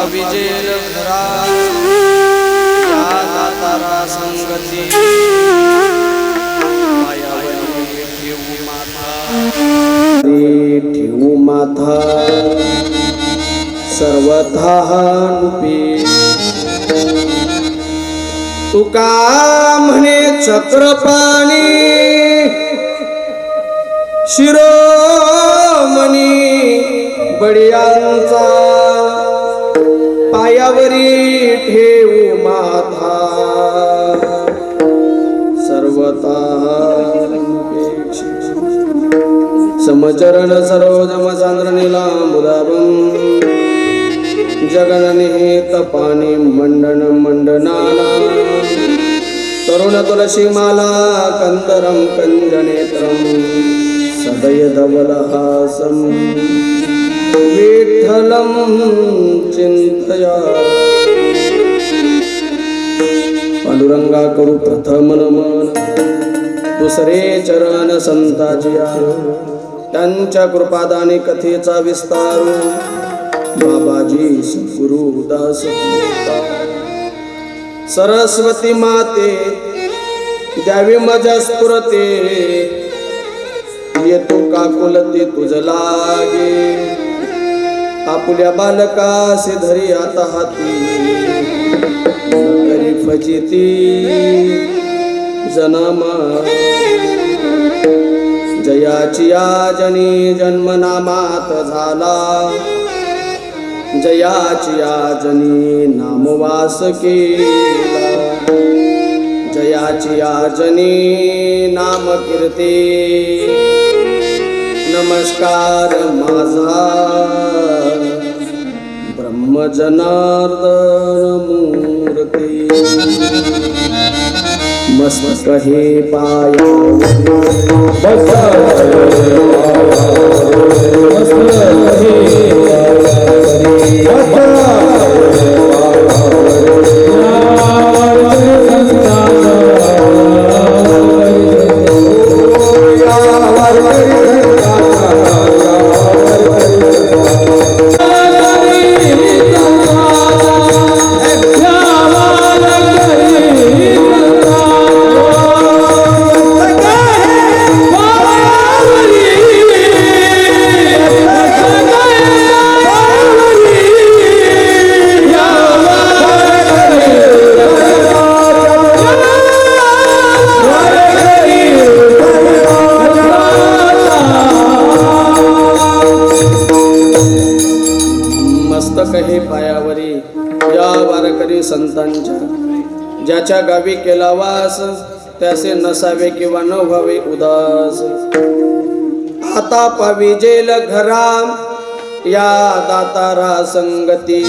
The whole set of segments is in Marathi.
विजेल घरा या दातारा संगती ठेवू माथा सर्वथा नुपी तुका म्हणे चक्रपाणी शिरोमणी बडियांचा पायावरी ठेवू माथा सर्वथा समचरण सरोजम चांद्र नीलांबुदाभं जगननिहित पाणी मंडन मंडनाना तरुण तुलसी माला कंदरम कंजनेत्रम सदय धवलहासम विठ्ठलं चिंतया पांडुरंगा करू प्रथम नमन दुसरे चरण संताजिया त्यांच्या कृपादानी कथेचा विस्तार बाबाजी सद्गुरु दास सरस्वती माते द्यावी मजा स्फुरते येतो काकुलती तुझ लागे आपुल्या बालकासे धरी आता हाती करी फजिती जनमा जयाची आजनी जन्मनामात झाला जयाची आजनी नामवास केला जयाची आजनी नाम कीर्ती नमस्कार माझा ब्रह्मजनार्दन मूर्ती मस्त हे पाया पायावरी या वारकरी संतांच्या ज्याच्या गावी केला वास त्याचे नसावे किंवा न व्हावे उदास आता पाविजेल घरा या दातारा संगती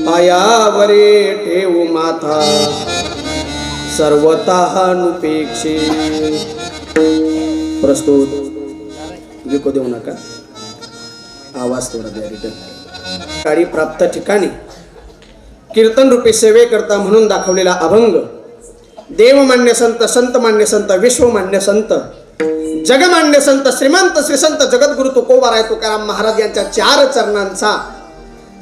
पायावरी ठेवू माथा सर्वतः नुपेक्षे प्रस्तुत विको देऊ नका आवाज थोडा द्या रिटर्न काळी प्राप्त ठिकाणी कीर्तन रूपी सेवे करता म्हणून दाखवलेला अभंग देवमान्य संत संतमान्य संत विश्वमान्य संत जगमान्य संत श्रीमंत श्री संत जगद्गुरु तुकोबाराय तुकाराम महाराज यांच्या 4 चरणांचा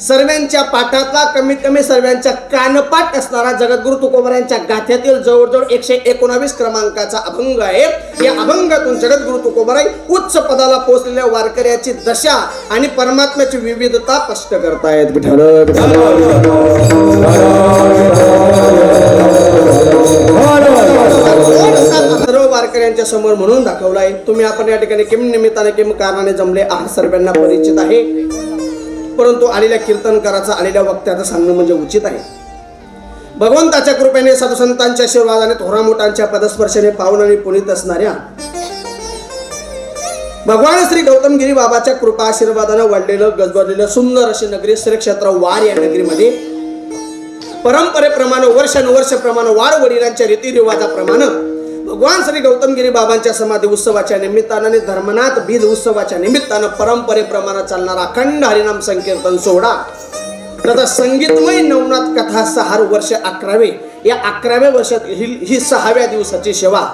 सर्वांच्या पाठातला कमीत कमी सर्वांच्या कानपाठ असणारा जगद्गुरु तुकोबारायांच्या गाथ्यातील जवळजवळ 119 क्रमांकाचा अभंग आहे। या अभंगातून जगद्गुरु तुकोबाराय उच्च पदाला पोहोचलेल्या वारकऱ्याची दशा आणि परमात्म्याची विविधता स्पष्ट करतायत। विठ्ठल सर्व वारकऱ्यांच्या समोर म्हणून दाखवलाय। तुम्ही आपण या ठिकाणी किम निमित्ताने किम कारणाने जमले आहात सर्वांना परिचित आहे। परंतु आलेल्या कीर्तनकाराचं आलेल्या वक्त्याचं सांगणं म्हणजे उचित आहे. भगवंताच्या कृपेने साधू संतांच्या आशीर्वादाने थोरा मोठ्यांच्या पदस्पर्शाने पावन आणि पुनीत असणाऱ्या भगवान श्री गौतमगिरी बाबाच्या कृपा आशीर्वादानं वाढलेलं गजबजलेलं सुंदर अशी नगरी श्री क्षेत्र वार या नगरीमध्ये परंपरेप्रमाणे वर्षानुवर्षप्रमाणे वार वडिलांच्या रीतिरिवाजाप्रमाणे भगवान श्री गौतमगिरी बाबांच्या समाधी उत्सवाच्या निमित्तानं आणि धर्मनाथ बीज उत्सवाच्या निमित्तानं परंपरेप्रमाणे चालणारा अखंड हरिनाम संकीर्तन सोहळा तथा संगीतमय नवनाथ कथा 6 वर्ष 11वे या 11व्या वर्षात ही 6व्या दिवसाची सेवा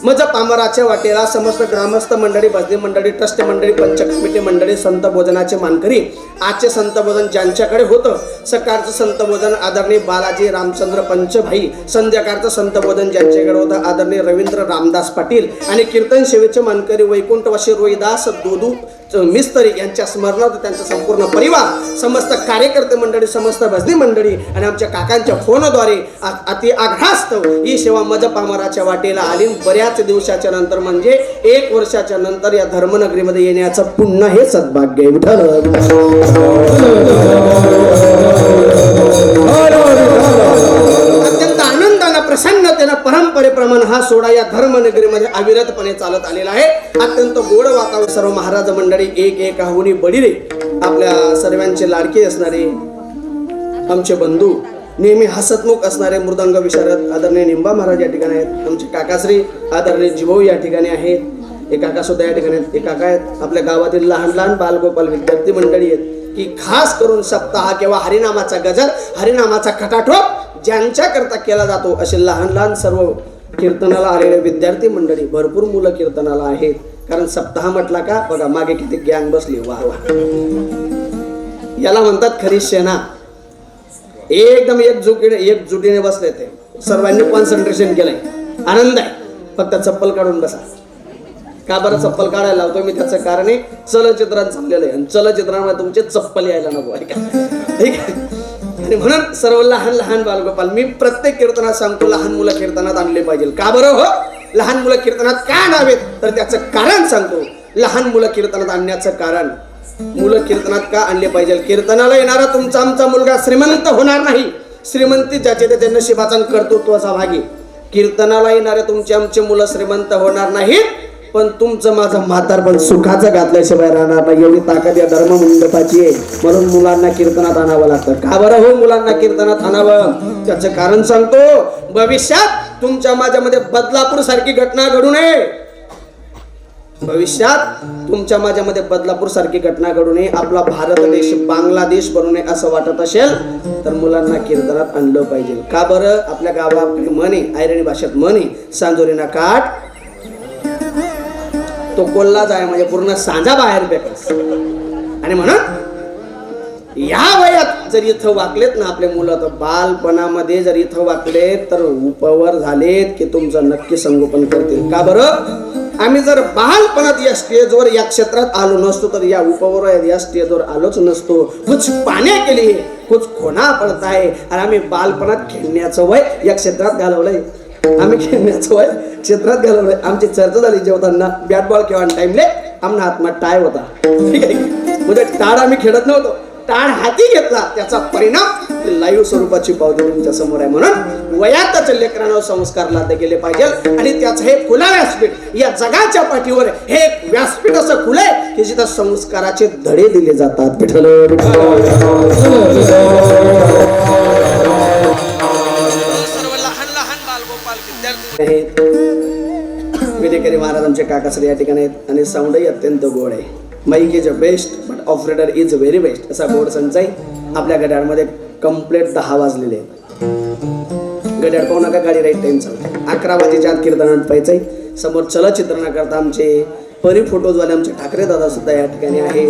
मज पामराच्या वाटेला समस्त ग्रामस्थ मंडळी, भजनी मंडळी, ट्रस्ट मंडळी, पंचकमिटी मंडळी, संत भोजनाचे मानकरी, आजचे संत भोजन ज्यांच्याकडे होतं, सकाळचं संत भोजन आदरणीय बालाजी रामचंद्र पंचभाई, संध्याकाळचं संत भोजन ज्यांच्याकडे होतं आदरणीय रवींद्र रामदास पाटील आणि कीर्तन सेवेचे मानकरी वैकुंठवासी रोहिदास दोदू मिस्त्री यांच्या स्मरणार्थ त्यांचा संपूर्ण परिवार, समस्त कार्यकर्ते मंडळी, समस्त भजनी मंडळी आणि आमच्या काकांच्या फोनद्वारे अति आघास्तव ही सेवा मज पामराच्या वाटेला आली. बऱ्याच दिवसाच्या नंतर म्हणजे 1 वर्षाच्या नंतर या धर्मनगरीमध्ये येण्याचं पुन्हा हे सद्भाग्य अत्यंत आनंदानं प्रसन्नतेनं परंपरेप्रमाणे हा सोहळा या धर्मनगरीमध्ये अविरतपणे चालत आलेला आहे. अत्यंत गोड वातावरण, सर्व महाराज मंडळी एक आहुनी बडिले, आपल्या सर्वांचे लाडके असणारे आमचे बंधू, नेहमी हसतमुख असणारे मृदंग विशारद आदरणीय निंबा महाराज या ठिकाणी आहेत. आमचे काकाश्री आदरणीय जिभाऊ या ठिकाणी आहेत. एक काका सुद्धा या ठिकाणी आहेत. एक काका आहेत. आपल्या गावातील लहान बालगोपाल विद्यार्थी मंडळी आहेत की खास करून सप्ताह किंवा हरिनामाचा गजर, हरिनामाचा खटाठोप ज्यांच्या करता केला जातो असे लहान सर्व कीर्तनाला आलेले विद्यार्थी मंडळी, भरपूर मुलं कीर्तनाला आहेत. कारण सप्ताह म्हटला का बघा मागे किती गँग बसली, वा याला म्हणतात खरी सेना. एकदम एकजुटीने बसले, ते सर्वांनी कॉन्सन्ट्रेशन केलंय. आनंद आहे. फक्त चप्पल काढून बसा. का बरं चप्पल काढायला लावतो मी? त्याचं कारण आहे चलचित्रात चाललेलं आहे आणि चलचित्रामध्ये तुमचे चप्पल यायला नको आहे का, ठीक आहे. आणि म्हणून सर्व लहान बालगोपाल मी प्रत्येक कीर्तनात सांगतो, लहान मुलं कीर्तनात आणले पाहिजे. का बरं हो? लहान मुलं कीर्तनात का आणावेत तर त्याचं कारण सांगतो. लहान मुलं कीर्तनात आणण्याचं कारण, मुलं कीर्तनात का आणले पाहिजे? कीर्तनाला येणारा तुमचा आमचा मुलगा श्रीमंत होणार नाही. श्रीमंती ज्याचे त्याच्या नशिबाचा कर्तृत्वाचा भागी. कीर्तनाला येणारे तुमचे आमचे मुलं श्रीमंत होणार नाहीत, पण तुमचं माझं म्हातारपण सुखाचं घातल्याशिवाय राहणार नाही. एवढी ताकद या धर्म मंडपाची आहे. म्हणून मुलांना कीर्तनात आणावं लागतं. का बरं हो मुलांना कीर्तनात आणावं? त्याचं कारण सांगतो. भविष्यात तुमच्या माझ्यामध्ये बदलापूर सारखी घटना घडू नये. भविष्यात तुमच्या माझ्यामध्ये बदलापूर सारखी घटना घडू नये. आपला भारत देश बांगलादेश बनू नये असं वाटत असेल तर मुलांना कीर्तनात आणलं पाहिजे. का बरं? आपल्या गावाकडे म्हणे, आयरणी भाषेत म्हणे, सांजोरीना काठ तो कोल्हा जाय म्हणजे पूर्ण सांजा बाहेर फेकस. आणि म्हणून या वयात जर इथं वाकलेत ना आपले मुलं, तर बालपणामध्ये जर इथं वाकले तर उपवर झालेत की तुमचं नक्की संगोपन करतील. का बरं? आम्ही जर बालपणात या स्टेजवर या क्षेत्रात आलो नसतो तर या उपवर या स्टेजवर आलोच नसतो. कुछ पाण्या केली, कुछ खोना पडताय. आणि आम्ही बालपणात खेळण्याचं वय या क्षेत्रात घालवलंय. आम्ही खेळण्याचं वय क्षेत्रात घालवलंय. आमची चर्चा झाली जेवताना बॅट बॉल खेळा टाइमले आमना हातमा टाय होता, ठीक आहे. म्हणजे टाळ आम्ही खेळत नव्हतो, टाळ हाती घेतला त्याचा परिणाम लाईव्ह स्वरूपाची पावती तुमच्या समोर आहे. म्हणून वयातच लेकरांवर संस्कार लादले गेले पाहिजे. आणि त्याचं हे खुला व्यासपीठ, या जगाच्या पाठीवर हे एक व्यासपीठ असं खुले की जिथं संस्काराचे धडे दिले जातात. विठ्ठल विदेकरी महाराज आमचे काकाश्री या ठिकाणी आहेत. आणि साऊंडही अत्यंत गोड आहे. Mike is a best but operator is very best असा गोड संचय आपल्या गड्यामध्ये कंप्लीट 10 वाजलेले आहेत. गड्याड पाहू नका, गाडी राईट टाइम चालते. 11 वाजेच्या आत कीर्तनात पाहिजे. समोर चलचित्रण करता आमचे परी फोटोजवाले आमचे ठाकरे दादा सुद्धा या ठिकाणी आहे.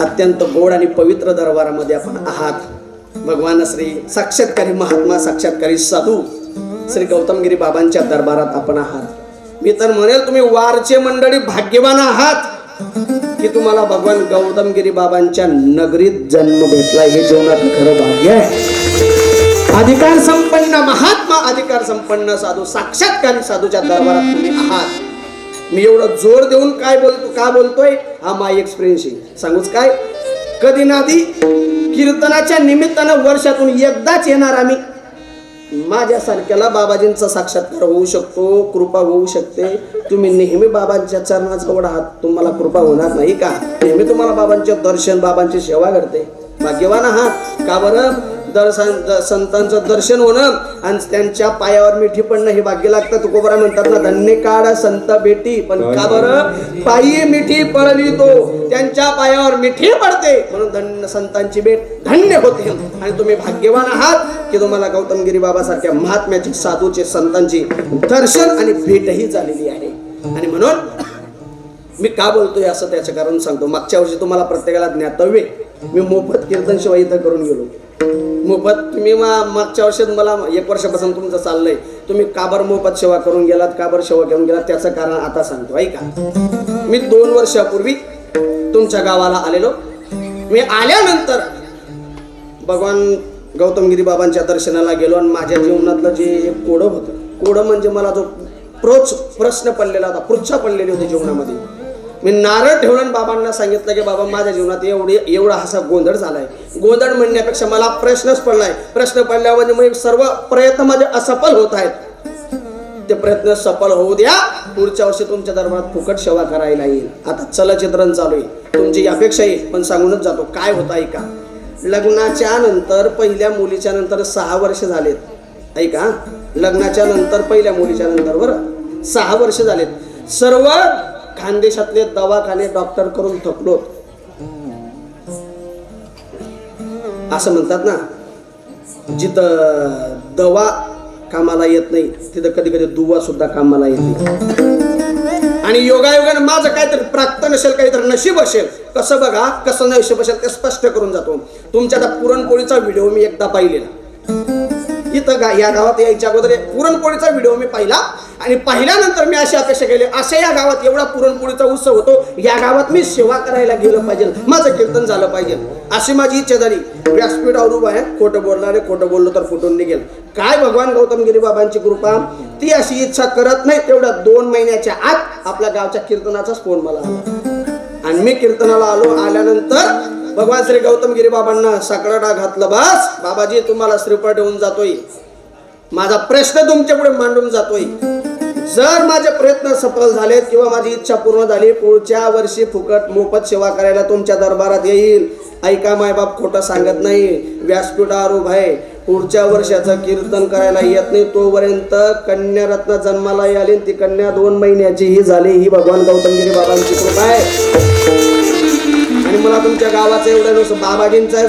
अत्यंत गोड आणि पवित्र दरबारामध्ये आपण आहात. भगवान श्री साक्षात्कारी महात्मा, साक्षात्कारी साधू श्री गौतमगिरी बाबांच्या दरबारात आपण आहात. मी तर म्हणेल तुम्ही वारचे मंडळी भाग्यवान आहात की तुम्हाला भगवान गौतमगिरी बाबांच्या नगरीत जन्म भेटला. हे जीवनात खरं भाग्य आहे. अधिकार संपन्न महात्मा, अधिकार संपन्न साधू, साक्षात्कारी साधूच्या दरबारात तुम्ही आहात. मी एवढं जोर देऊन का बोलतोय? हा माय एक्सपिरियन्स आहे. सांगूच काय, कधी नादी कीर्तनाच्या निमित्तानं वर्षातून एकदाच येणार आम्ही. माझ्यासारख्याला बाबाजींचा साक्षात्कार होऊ शकतो, कृपा होऊ शकते. तुम्ही नेहमी बाबांच्या चरणाजवळ आहात, तुम्हाला कृपा होणार नाही का? नेहमी तुम्हाला बाबांचे दर्शन, बाबांची सेवा घडते. भाग्यवान आहात. का बरं? संतांचं दर्शन होणं आणि त्यांच्या पायावर मिठी पडणं हे भाग्य लागतं. तुकोबरा म्हणतात ना, धन्य काढा संत भेटी. पण का बरं? पायी मिठी पडली तो, त्यांच्या पायावर मिठी पडते म्हणून धन्य संतांची भेट धन्य होते. आणि तुम्ही भाग्यवान आहात की तुम्हाला गौतमगिरी बाबा सारख्या महात्म्याची, साधूचे, संतांची दर्शन आणि भेटही झालेली आहे. आणि म्हणून मी का बोलतोय असं त्याचं कारण सांगतो. मागच्या वर्षी तुम्हाला प्रत्येकाला ज्ञातव्य, मी मोफत कीर्तन सेवा इथं करून गेलो. मोफत. तुम्ही मागच्या वर्षात मला 1 वर्षापासून तुमचं चाललंय, तुम्ही का बरं मोफत सेवा करून गेलात, का बरं सेवा करून गेलात, त्याचं कारण आता सांगतो ऐका. मी 2 वर्षापूर्वी तुमच्या गावाला आलेलो. मी आल्यानंतर भगवान गौतमगिरी बाबांच्या दर्शनाला गेलो आणि माझ्या जीवनातलं जे एक कोडं होतं, कोडं म्हणजे मला जो प्रश्न पडलेला होता, पृच्छा पडलेली होती जीवनामध्ये. मी नारळ ठेवून बाबांना सांगितलं की बाबा माझ्या जीवनात एवढा असा गोंधळ झालाय. गोंधळ म्हणण्यापेक्षा मला प्रश्नच पडलाय. प्रश्न पडल्यावर मग सर्व प्रयत्न माझे असफल होत आहेत. ते प्रयत्न सफल होऊ द्या. पुढच्या वर्षी तुमच्या दरबारात फुकट सेवा करायला येईल. आता चलचित्रण चालू आहे, तुमची अपेक्षा आहे. पण सांगूनच जातो काय होतं ऐका. लग्नाच्या नंतर पहिल्या मुलीच्या नंतर 6 वर्ष झालेत. ऐका, लग्नाच्या नंतर पहिल्या मुलीच्या नंतर बरं 6 वर्ष झालेत. सर्व खानदेशातले दवाखाने डॉक्टर करून थकलो. असं म्हणतात ना, जिथं दवा कामाला येत नाही तिथं कधी कधी दुवा सुद्धा कामाला येते. आणि योगायोगाने माझं काहीतरी प्राप्त नसेल, काहीतरी नशीब असेल. कसं बघा, कसं नशीब असेल ते स्पष्ट करून जातो. तुमच्या आता पुरणपोळीचा व्हिडिओ मी एकदा पाहिलेला. इथं या गावात यायच्या अगोदर पुरणपोळीचा व्हिडिओ मी पाहिला आणि पाहिल्यानंतर मी अशी अपेक्षा केली, अशा या गावात एवढा पुरणपोळीचा उत्सव होतो, या गावात मी सेवा करायला गेलं पाहिजे, माझं कीर्तन झालं पाहिजे, अशी माझी इच्छा झाली. व्यासपीठावर उभा आहे, खोटं बोलणारे, खोटं बोललो तर फुटून निघेल. काय भगवान गौतमगिरी बाबांची कृपा, ती अशी इच्छा करत नाही तेवढ्या 2 महिन्याच्या आत आपल्या गावच्या कीर्तनाचाच फोन मला आला आणि मी कीर्तनाला आलो. आल्यानंतर भगवान श्री गौतमगिरी बाबांना साकडा घातलं. बस बाबाजी, तुम्हाला श्रीफळ ठेवून जातोय, माझा प्रश्न तुमच्या पुढे मांडून जातोय. जर माझे प्रयत्न सफल झालेत किंवा माझी इच्छा पूर्ण झाली, पुढच्या वर्षी फुकट मोफत सेवा करायला तुमच्या दरबारात येईल. ऐका, मायबाप खोटं सांगत नाही. व्यासपीठावर उभा आहे, पुढच्या वर्षाचं कीर्तन करायला येत नाही तोपर्यंत कन्यारत्न जन्माला आली. ती कन्या 2 महिन्याची ही झाली. ही भगवान गौतमगिरी बाबांची कृपा आहे. आणि मला तुमच्या गावाचं एवढं नसतं, बाबाजींचा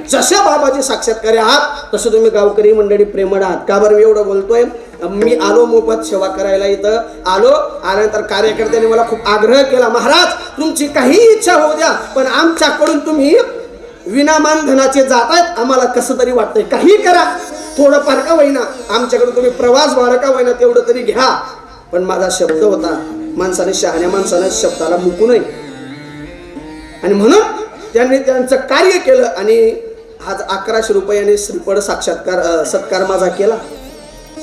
जशा बाबाजी साक्षात्कारी आहात तसं तुम्ही गावकरी मंडळी प्रेमळ आहात. का बरं मी एवढं बोलतोय? मी आलो मोफत सेवा करायला, इथं आल्यानंतर कार्यकर्त्यांनी मला खूप आग्रह केला, महाराज तुमची काही इच्छा होऊ द्या, पण आमच्याकडून तुम्ही विनामान धनाचे जातायत, आम्हाला कसं तरी वाटतंय, काही करा, थोडं फार का होईना, आमच्याकडून तुम्ही प्रवास भाडं का होईना तेवढं तरी घ्या. पण माझा शब्द होता, माणसाने, शहाण्या माणसाने शब्दाला मुकू नये. आणि म्हणून त्यांनी त्यांचं कार्य केलं आणि आज 1100 रुपयाने श्रीफळ सत्कार माझा केला.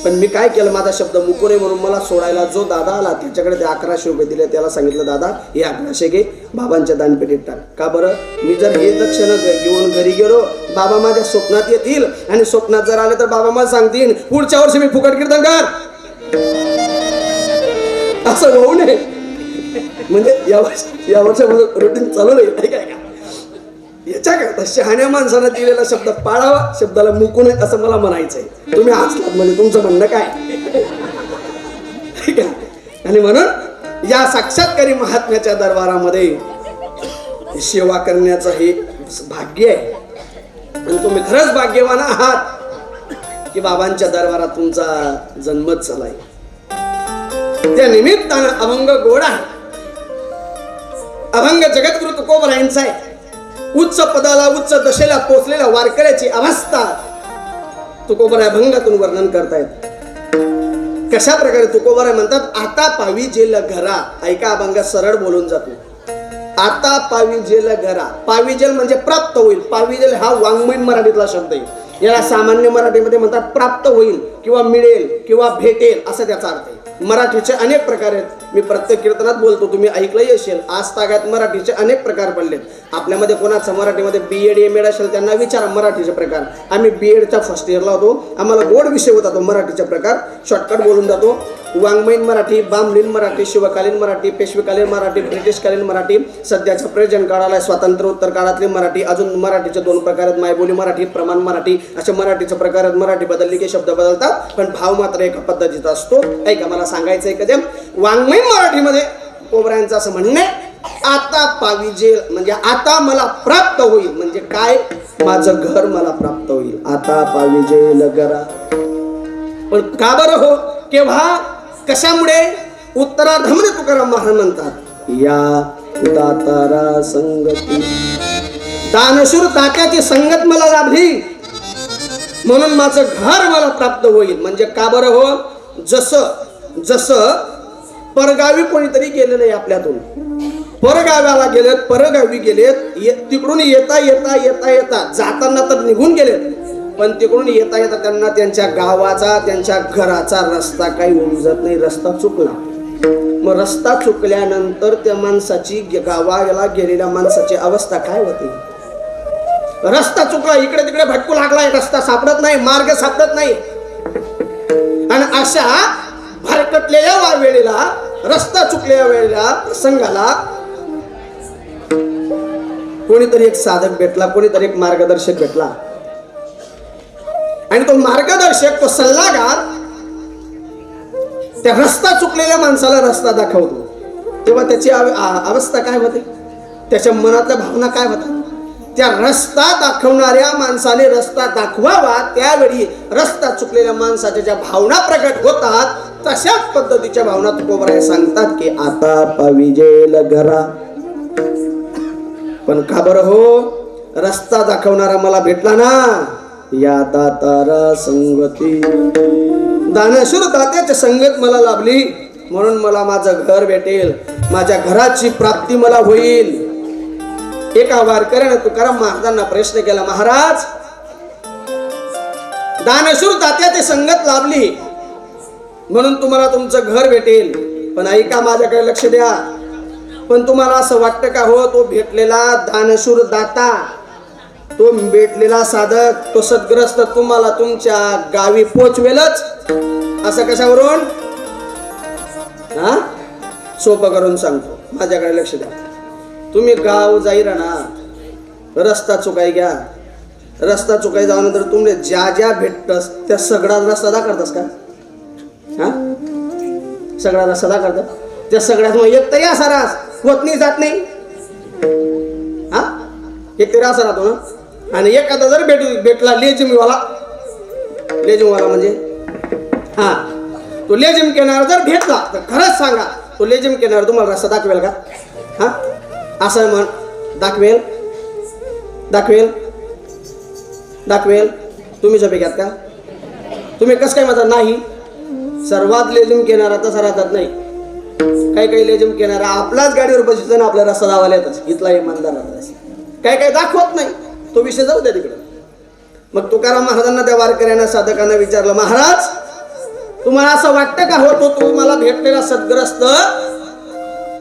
पण मी काय केलं, माझा शब्द मुकू नये म्हणून मला सोडायला जो दादा आला त्याच्याकडे ते 1100 रुपये दिले. त्याला सांगितलं, दादा हे 1100 घे, बाबांच्या दानपेटीत टाक. का बरं? मी जर हे दक्षिणा घेऊन घरी गेलो, बाबा माझ्या स्वप्नात येतील आणि स्वप्नात जर आले तर बाबा मला सांगतील पुढच्या वर्षी मी फुकट कीर्तन कर. असं होऊ नये. म्हणजे या वर्षामध्ये रुटीन चालू नाही काय का याच्याकरता शहाण्या माणसानं दिलेला शब्द पाळावा, शब्दाला मुकू नये असं मला म्हणायचंय. तुम्ही हसलात म्हणजे तुमचं म्हणणं काय? ठीक आहे. आणि म्हणून या साक्षात्कारी महात्म्याच्या दरबारामध्ये सेवा करण्याचं हे भाग्य आहे. आणि तुम्ही खरंच भाग्यवान आहात की बाबांच्या दरबारात तुमचा जन्मच झालाय. त्या निमित्तानं अभंग गोड आहे. अभंग जगद्गुरु तुकोबरायांचा आहे. उच्च पदाला, उच्च दशेला पोचलेल्या वारकऱ्याची अवस्था तुकोबराय अभंगातून वर्णन करतायत. कशा प्रकारे तुकोबराय म्हणतात, आता पावी जेल घरा. ऐका, अभंगात सरळ बोलून जातो, आता पावी जेल घरा. पावी जेल म्हणजे प्राप्त होईल. पावी जेल हा वाङ्मयीन मराठीतला शब्द आहे. याला सामान्य मराठीमध्ये म्हणतात प्राप्त होईल किंवा मिळेल किंवा भेटेल असं त्याचा अर्थ आहे. मराठीचे अनेक प्रकार आहेत. मी प्रत्येक कीर्तनात बोलतो, तुम्ही ऐकलंही असेल. आज तागायत मराठीचे अनेक प्रकार पडलेत. आपल्यामध्ये कोणाचं मराठीमध्ये BEd MAd असेल त्यांना विचारा मराठीचे प्रकार. आम्ही BEdच्या फर्स्ट इयरला होतो. आम्हाला गोड विषय होता तो मराठीचे प्रकार. शॉर्टकट बोलून जातो. वाङ्मयीन मराठी, बामलीन मराठी, शिवकालीन मराठी, पेशवेकालीन मराठी, ब्रिटिशकालीन मराठी, सध्याच्या प्रेझेंट काळाला स्वातंत्र्योत्तर काळातली मराठी, अजून मराठीचे 2 प्रकार आहेत, मायबोली मराठी, प्रमाण मराठी. असे मराठीचे प्रकार आहेत. मराठी बदलली की शब्द बदलतात पण भाव मात्र एका पद्धतीचा असतो. ऐका, मला सांगायचं आहे कधी वाङ्मयीन मराठीमध्ये कोबऱ्यांचं असं म्हणणं आहे, आता पाविजेल म्हणजे आता मला प्राप्त होईल. म्हणजे काय? माझं घर मला प्राप्त होईल. आता पाविजेल घरा. पण का बरं हो? केव्हा? कशामुळे? उत्तरार्धामध्ये तुकाराम महाराज म्हणतात, या दातारा संगती, दानशूर तात्याची संगत मला लाभली म्हणून माझं घर मला प्राप्त होईल. म्हणजे का बरं हो? जसं परगावी कोणीतरी गेलेलं आहे आपल्यातून, परगाव्याला गेलेत, परगावी गेलेत, तिकडून येता येता येता येता जाताना तर निघून गेलेत, पण तिकडून येता येता त्यांना त्यांच्या गावाचा, त्यांच्या घराचा रस्ता काही उमजत नाही. रस्ता चुकला. मग रस्ता चुकल्यानंतर त्या माणसाची, गावाला गेलेल्या माणसाची अवस्था काय होते? रस्ता चुकला, इकडे तिकडे भटकू लागलाय, रस्ता सापडत नाही, मार्ग सापडत नाही. आणि अशा भरकटलेल्या वेळेला, रस्ता चुकलेल्या वेळेला, प्रसंगाला कोणीतरी एक साधक भेटला, कोणीतरी एक मार्गदर्शक भेटला. आणि तो मार्गदर्शक, तो सल्लागार त्या रस्ता चुकलेल्या माणसाला रस्ता दाखवतो. तेव्हा त्याची अवस्था काय होते? त्याच्या मनातल्या भावना काय होतात? त्या रस्ता दाखवणाऱ्या माणसाने रस्ता दाखवावा त्यावेळी रस्ता चुकलेल्या माणसाच्या ज्या भावना प्रकट होतात तशाच पद्धतीच्या भावना तुकोबराय सांगतात की आता पाविजेल घरा. पण का बरं हो? रस्ता दाखवणारा मला भेटला ना, या दातारा संगती, दानशूर दात्याची संगत मला लाभली म्हणून मला माझं घर भेटेल, माझ्या घराची प्राप्ती मला होईल. एका वारकऱ्याने तुकाराम महाराजांना प्रश्न केला, महाराज दानशूर दात्याची संगत लाभली म्हणून तुम्हाला तुमचं घर भेटेल, पण ऐका माझ्याकडे लक्ष द्या, पण तुम्हाला असं वाटतं का हो तो भेटलेला दानशूर दाता, तो भेटलेला साधक, तो सद्ग्रस्त तुम्हाला तुमच्या गावी पोचवेलच? असं कशावरून? सोपं करून सांगतो, माझ्याकडे लक्ष द्या. तुम्ही गाव जाई ना, रस्ता चुकाय घ्या, रस्ता चुकाय जाऊनंतर तुम्ही ज्या ज्या भेटतस त्या सगळा रस्ता दाखवतस का? सगळा रस्ता दाखवतात त्या सगळ्यात मग एक तरी असा रास होत नाही, जात नाही. एक तरी असा राहतो ना. आणि एखादा जर भेटला लेजिमवाला म्हणजे तो लेजिम केनार जर भेटला तर खरंच सांगा, तो लेजिम केनार तुम्हाला रस्ता दाखवेल का? असं म्हण, दाखवेल तुम्ही झोपेघ्यात का? तुम्ही कसं काय म्हणता? नाही. सर्वात लेजिम केणारा तसा राहतात नाही. काही लेजिम केणारा आपलाच गाडीवर बसायचं ना आपला रस्ता दावाला येतच, इथला इमानदार राहतात. काही दाखवत नाही, तो विषय जाऊ द्या तिकडे. मग तुकाराम महाराजांना त्या वारकऱ्यांना साधकांना विचारलं, महाराज तुम्हाला असं वाटतं का हो तो तुम्हाला भेटलेला सद्ग्रस्त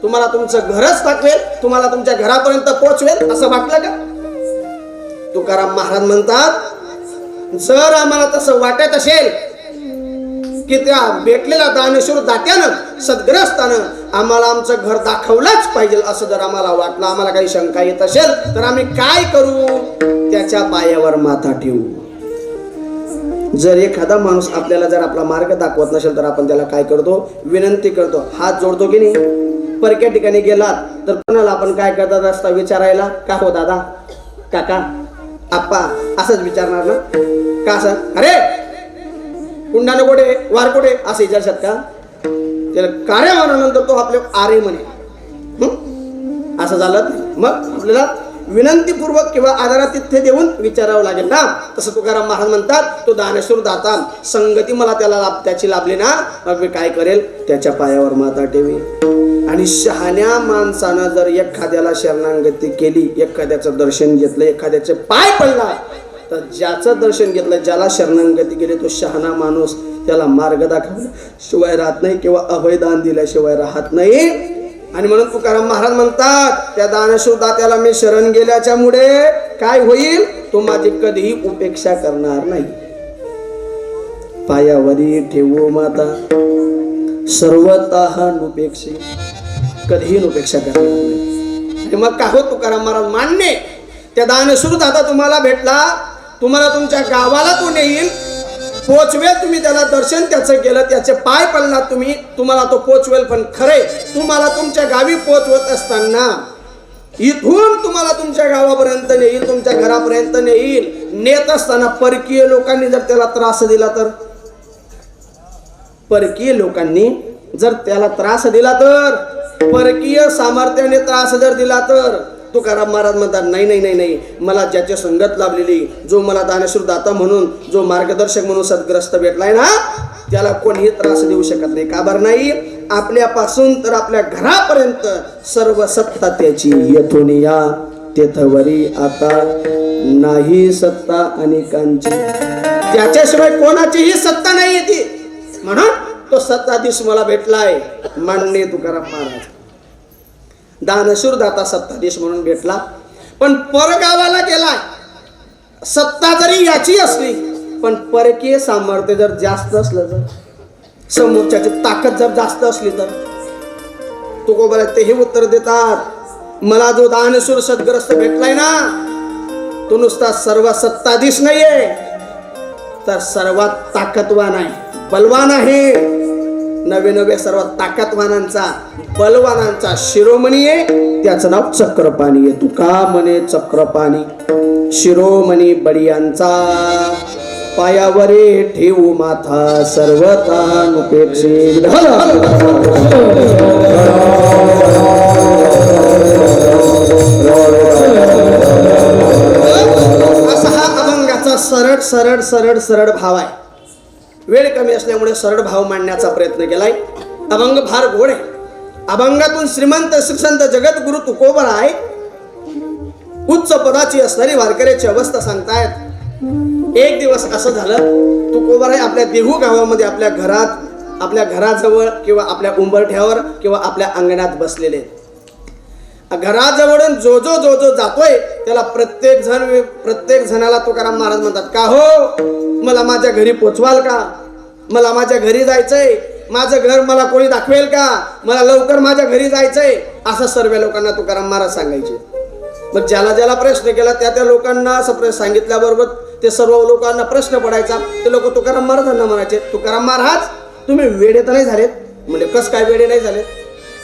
तुम्हाला तुमचं घरच दाखवेल, तुम्हाला तुमच्या घरापर्यंत पोहोचवेल असं वाटलं का? तुकाराम महाराज म्हणतात, जर आम्हाला तसं वाटत असेल की त्या भेटलेल्या दानशूर दात्यानं, सद्ग्रस्तानं आम्हाला आमचं घर दाखवलंच पाहिजे असं जर आम्हाला वाटलं, आम्हाला काही शंका येत असेल तर आम्ही काय करू? त्याच्या पायावर माथा ठेवू. जर एखादा माणूस आपल्याला जर आपला मार्ग दाखवत नसेल तर आपण त्याला काय करतो? विनंती करतो, हात जोडतो की नाही? परक्या ठिकाणी गेलात तर कोणाला आपण काय करतात? रस्ता विचारायला, का हो दादा, काका, आप्पा असंच विचारणार ना? का असं? अरे कुंडाने कोठे, वार कोठे असं विचारशात का? त्याला कार्य म्हणल्यानंतर तो आपले आरे म्हणे. असं झालं मग आपल्याला विनंतीपूर्वक किंवा आदरातिथ्य देऊन विचारावं लागेल ना. तसं तुकाराम महाराज म्हणतात, तो दानशूर दाता संगती मला त्याची लाभली ना, मग मी काय करेल? त्याच्या पायावर माथा ठेवेल. आणि शहाण्या माणसानं जर एखाद्याला शरणागती केली, एखाद्याचं दर्शन घेतलं, एखाद्याचे पाय पडला तर ज्याचं दर्शन घेतलं, ज्याला शरणागती गेली, तो शहाणा माणूस, त्याला मार्ग दाखवला शिवाय राहत नाही किंवा अभयदान दिल्याशिवाय राहत नाही. आणि म्हणून तुकाराम महाराज म्हणतात, त्या दानशूर दात्याला मी शरण गेल्याच्यामुळे काय होईल, तो माझी कधीही उपेक्षा करणार नाही. पायावरी ठेवू माता सर्वतः नुपेक्षे, कधीही नुपेक्षा करणार नाही. आणि मग का हो तुकाराम महाराज मान्य, त्या दानशूर दाता तुम्हाला भेटला, तुम्हाला तुमच्या गावाला तो नेईल, पोचवेल, तुम्ही त्याला दर्शन त्याचं केलं, त्याचे पाय पडलात तुम्ही, तुम्हाला तो पोचवेल. पण खरे तुम्हाला तुमच्या गावी पोचवत असताना, इथून तुम्हाला तुमच्या गावापर्यंत नेईल, तुमच्या घरापर्यंत नेईल, नेत असताना परकीय लोकांनी जर त्याला त्रास दिला तर, परकीय लोकांनी जर त्याला त्रास दिला तर, परकीय सामर्थ्याने त्रास जर दिला तर, तुकाराम महाराज म्हणतात नाही नाही नाही नाही, मला ज्याची संगत लाभलेली, जो मला दानशूर दाता म्हणून, जो मार्गदर्शक म्हणून सद्ग्रस्त भेटलाय ना, त्याला कोणीही त्रास देऊ शकत नाही. का बरं नाही, आपल्यापासून तर आपल्या घरापर्यंत सर्व सत्ता त्याची, येथून या तेथवरी आता नाही सत्ता अनेकांची, त्याच्याशिवाय कोणाचीही सत्ता नाही येते. म्हणून तो सत्ताधीश मला भेटलाय, माननीय तुकाराम महाराज. दानशूर दाता सत्ताधीश म्हणून भेटला, पण परगावाला गेलाय. सत्ता जरी याची असली, पण परकीय सामर्थ्य जर जास्त असलं तर, समोरच्याची ताकद जर जास्त असली तर, तुकोबा तेही उत्तर देतात, मला जो दानशूर सद्ग्रस्त भेटलाय ना, तो नुसता सर्व सत्ताधीश नाहीये, तर सर्वात ताकदवान आहे, बलवान आहे. नवे नवे सर्वात ताकदवानांचा, बलवानांचा शिरोमणी आहे, त्याचं नाव चक्रपाणी आहे. तुका म्हणे चक्रपाणी शिरोमणी बडियांचा, पायावरे ठेवू माथा सर्वता नुपेक्षे. असा हा अभंगाचा सरळ सरळ सरळ सरळ भाव आहे. वेळ कमी असल्यामुळे सरळ भाव मांडण्याचा प्रयत्न केलाय. अभंग फार गोड आहे. अभंगातून श्रीमंत श्रीसंत जगद्गुरु तुकोबराय उच्च पदाची असणारी वारकऱ्याची अवस्था सांगतायत. एक दिवस असं झालं, तुकोबराय आपल्या देहू गावामध्ये आपल्या घरात, आपल्या घराजवळ किंवा आपल्या उंबरठ्यावर किंवा आपल्या अंगणात बसलेले. घराजवळून जो जो जो जो जातोय त्याला प्रत्येक जणाला तुकाराम महाराज म्हणतात, का हो मला माझ्या घरी पोचवाल का, मला माझ्या घरी जायचंय, माझं घर मला कोणी दाखवेल का, मला लवकर माझ्या घरी जायचंय, असं सर्व लोकांना तुकाराम महाराज सांगायचे. मग ज्याला ज्याला प्रश्न केला त्या त्या लोकांना असं सांगितल्याबरोबर ते सर्व लोकांना प्रश्न पडायचा. ते लोक तुकाराम महाराजांना म्हणायचे, तुकाराम महाराज तुम्ही वेडे तर नाही झालेत? म्हणजे कस काय वेडे नाही झाले?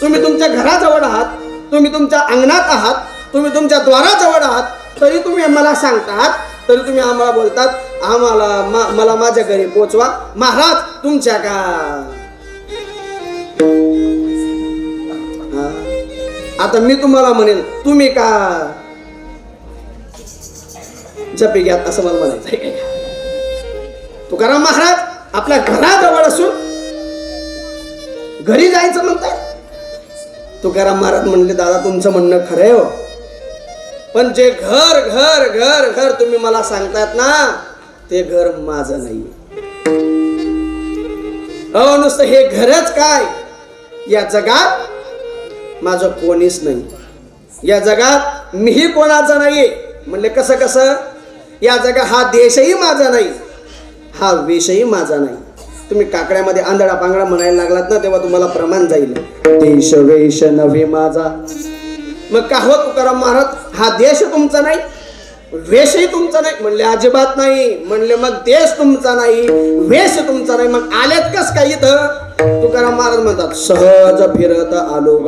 तुम्ही तुमच्या घराजवळ आहात, तुम्ही तुमच्या अंगणात आहात, तुम्ही तुमच्या द्वाराजवळ आहात, तरी तुम्ही आम्हाला सांगतात, तरी तुम्ही आम्हाला बोलतात मला माझ्या घरी पोचवा. महाराज तुमच्या का आता मी तुम्हाला म्हणेल तुम्ही का जपी घ्या असं मला म्हणायचं आहे. तुकाराम महाराज आपल्या घराजवळ असून घरी जायचं म्हणतात. तुकाराम महाराज म्हणले, दादा तुमचं म्हणणं खरं आहे हो, पण जे घर घर घर घर तुम्ही मला सांगतात ना, ते घर माझं नाही. अहो नुसतं हे घरच काय, या जगात माझं कोणीच नाही, या जगात मीही कोणाचं नाहीये. म्हणले कसं कसं? या जगात हा देशही माझा नाही, हा वेशही माझा नाही. तुम्ही काकड्यामध्ये आंधळा पांगडा म्हणायला लागलात ना, तेव्हा तुम्हाला प्रमाण जाईल. देश वेश नव्हे माझा. मग का हो तुकाराम महाराज, हा देश तुमचा नाही, वेशही तुमचा नाही? म्हणले अजिबात नाही. म्हणले मग देश तुमचा नाही, वेश तुमचा नाही, मग आलेत कस काय इथं? तुकाराम महाराज म्हणतात, सहज फिरत आलो.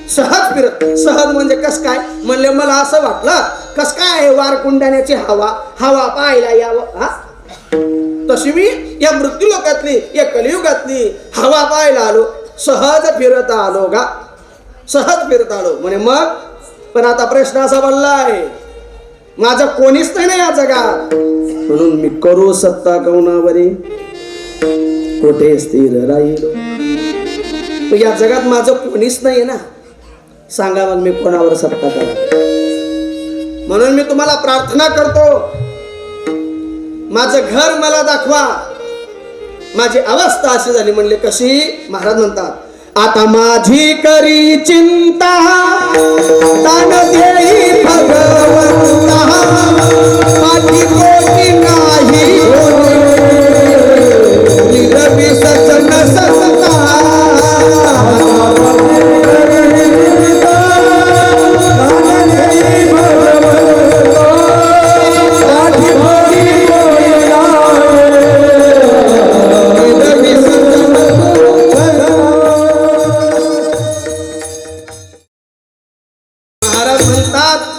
सहज फिरत, सहज म्हणजे कस काय? म्हणले मला असं वाटलं कस काय वारकुंडाण्याची हवा पाहायला यावं. हा तशी मी या मृत्यू लोकातली, या कलियुगातली हवा पाहायला आलो. सहज फिरत आलो गा, सहज फिरत आलो. म्हणे मग पण आता प्रश्न असा बनलाय, माझं कोणीच नाही ना या जगात, म्हणून मी करू सत्ता कौनावरी कोठे स्थिर राहिलो. या जगात माझं कोणीच नाहीये ना, सांगा मग मी कोणावर सत्ता करा? म्हणून मी तुम्हाला प्रार्थना करतो, माझं घर मला दाखवा. माझी अवस्था अशी झाली. म्हणले कशी? महाराज म्हणतात, आता माझी करी चिंता दान देई भगवंता, माझी कोटी नाही निरवी सजन सजता.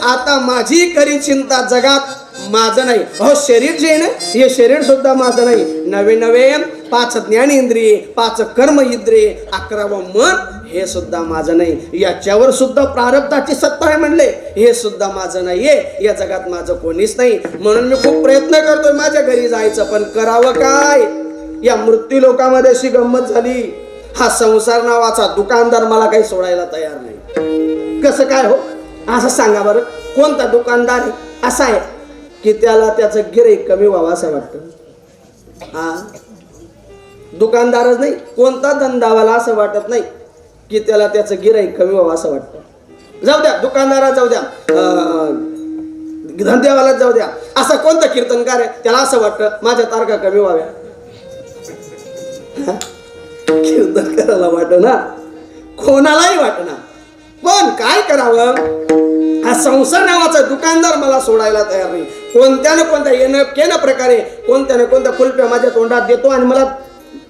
आता माझी खरी चिंता जगात माझं नाही. अहो शरीर जे आहे ना, हे शरीर सुद्धा माझं नाही. नवे नवे 5 ज्ञानेंद्रिये, 5 कर्म इंद्रिये, 11वं मन, हे सुद्धा माझं नाही. याच्यावर सुद्धा प्रारब्धाची सत्ता आहे म्हणले, हे सुद्धा माझं नाहीये. या जगात माझं कोणीच नाही. म्हणून मी खूप प्रयत्न करतोय माझ्या घरी जायचं, पण करावं काय? या मृत्यू लोकांमध्ये अशी गंमत झाली, हा संसार नावाचा दुकानदार मला काही सोडायला तयार नाही. कसं काय हो? असं सांगा बरं. कोणता दुकानदार असा आहे की त्याला त्याचं गिऱ्हाईक कमी व्हावं असं वाटतं? हा, दुकानदारच नाही, कोणता धंदावाला असं वाटत नाही की त्याला त्याचं गिऱ्हाईक कमी व्हावं असं वाटतं. जाऊ द्या, दुकानदारात जाऊ द्या, धंद्यावालाच जाऊ द्या. असा कोणता कीर्तनकार आहे त्याला असं वाटतं माझ्या तारखा कमी व्हाव्या? कीर्तन करायला वाटत ना, कोणालाही वाटणार. पण काय करावं? हा संसार नावाचा दुकानदार मला सोडायला तयार नाही. कोणत्या ना कोणत्या येणं प्रकारे कोणत्या ना कोणत्या कुलप्या माझ्या तोंडात देतो आणि मला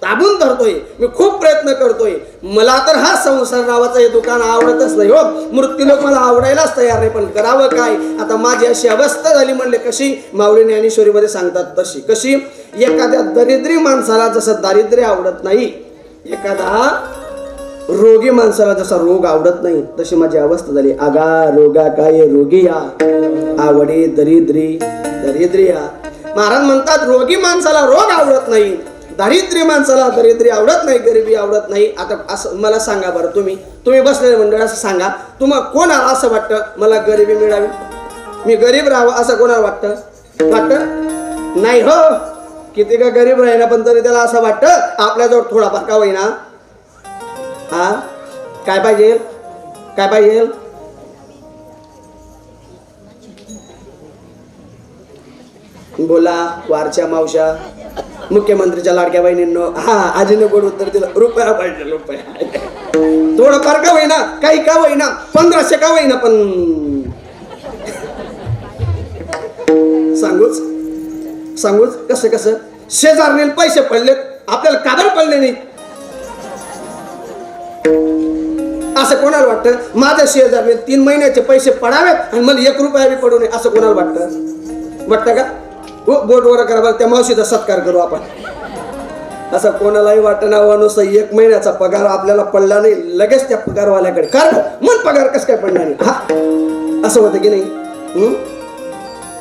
दाबून धरतोय. मी खूप प्रयत्न करतोय. मला तर हा संसार नावाचं हे दुकान आवडतच नाही हो. मृत्यू लोक मला आवडायलाच तयार नाही. पण करावं काय? आता माझी अशी अवस्था झाली. म्हणले कशी? माऊली ज्ञानेश्वरीमध्ये सांगतात तशी. कशी? एखाद्या दरिद्री माणसाला जसं दारिद्र्य आवडत नाही, एखादा रोगी माणसाला जसा रोग आवडत नाही, तशी माझी अवस्था झाली. आगा रोगा काय रोगी या, आवडे दरिद्री दरिद्री या. महाराज म्हणतात रोगी माणसाला रोग आवडत नाही, दारिद्र्य माणसाला दरिद्री आवडत नाही, गरिबी आवडत नाही. आता असं मला सांगा बरं, तुम्ही बसलेले मंडळ असं सांगा, तुम्हाला कोणाला असं वाटतं मला गरिबी मिळावी, मी गरीब राहावं असं कोणाला वाटतं? नाही हो. किती का गरीब राहिना पण तरी त्याला असं वाटतं आपल्याजवळ थोडाफार का होईना. हा, काय पाहिजे? काय पाहिजे? बोला वारच्या मावशा, मुख्यमंत्रीच्या लाडक्या बहिणींनो. हा, आजीने गोड उत्तर दिलं. रुपया पाहिजे, रुपया. थोडंफार का होईना, काही का होईना, 1500 का होईना, पण सांगूच कसं शेजारने पैसे पडले, आपल्याला कादर पडले नाही असं कोणाला वाटतं? माझ्या शेजारने 3 महिन्याचे पैसे पडावेत आणि मला 1 रुपया बी पडू नये असं कोणाला वाटतं का? बोट वर करा बरं, त्या मावशीचा सत्कार करू आपण. असं कोणालाही वाटणार. नुसतं 1 महिन्याचा पगार आपल्याला पडला नाही, लगेच त्या पगारवाल्याकडे कारण मन पगार कसं काय पडणार नाही. हा, असं होतं की नाही?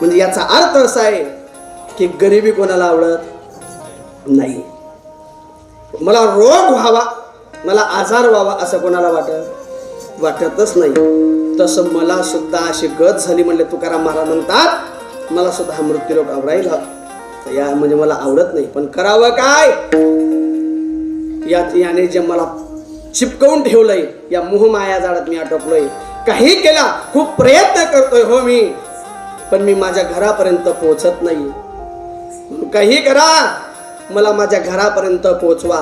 म्हणजे याचा अर्थ असा आहे की गरिबी कोणाला आवडत नाही. मला रोग व्हावा, मला आजार व्हावा असं कोणाला वाटतच नाही. तसं मला सुद्धा अशी गत झाली. म्हणले तुकाराम महाराज म्हणतात मला सुद्धा हा मृत्यूलोक आवडायला या म्हणजे मला आवडत नाही. पण करावं काय? याने जे मला चिपकवून ठेवलंय, या मोहमाया जाळ्यात मी अटकलोय. काही केला, खूप प्रयत्न करतोय हो मी, पण मी माझ्या घरापर्यंत पोहोचत नाही. काही करा, मला माझ्या घरापर्यंत पोहोचवा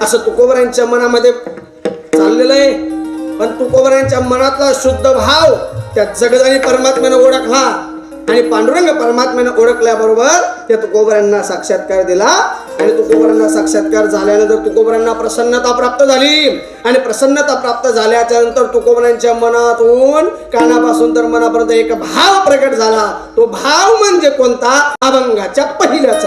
असं तुकोबरांच्या मनामध्ये चाललेलं आहे. पण तुकोबरांच्या मनातला शुद्ध भाव त्या जगदानी परमात्म्यानं ओळखला आणि पांडुरंग परमात्म्यानं ओळखल्याबरोबर त्या तुकोबरांना साक्षात्कार दिला. आणि तुकोबरांना साक्षात्कार झाल्यानंतर तुकोबरांना प्रसन्नता प्राप्त झाली. आणि प्रसन्नता प्राप्त झाल्याच्या नंतर तुकोबरांच्या मनातून कानापासून तर मनापर्यंत एक भाव प्रकट झाला. तो भाव म्हणजे कोणता? अभंगाच्या पहिल्याच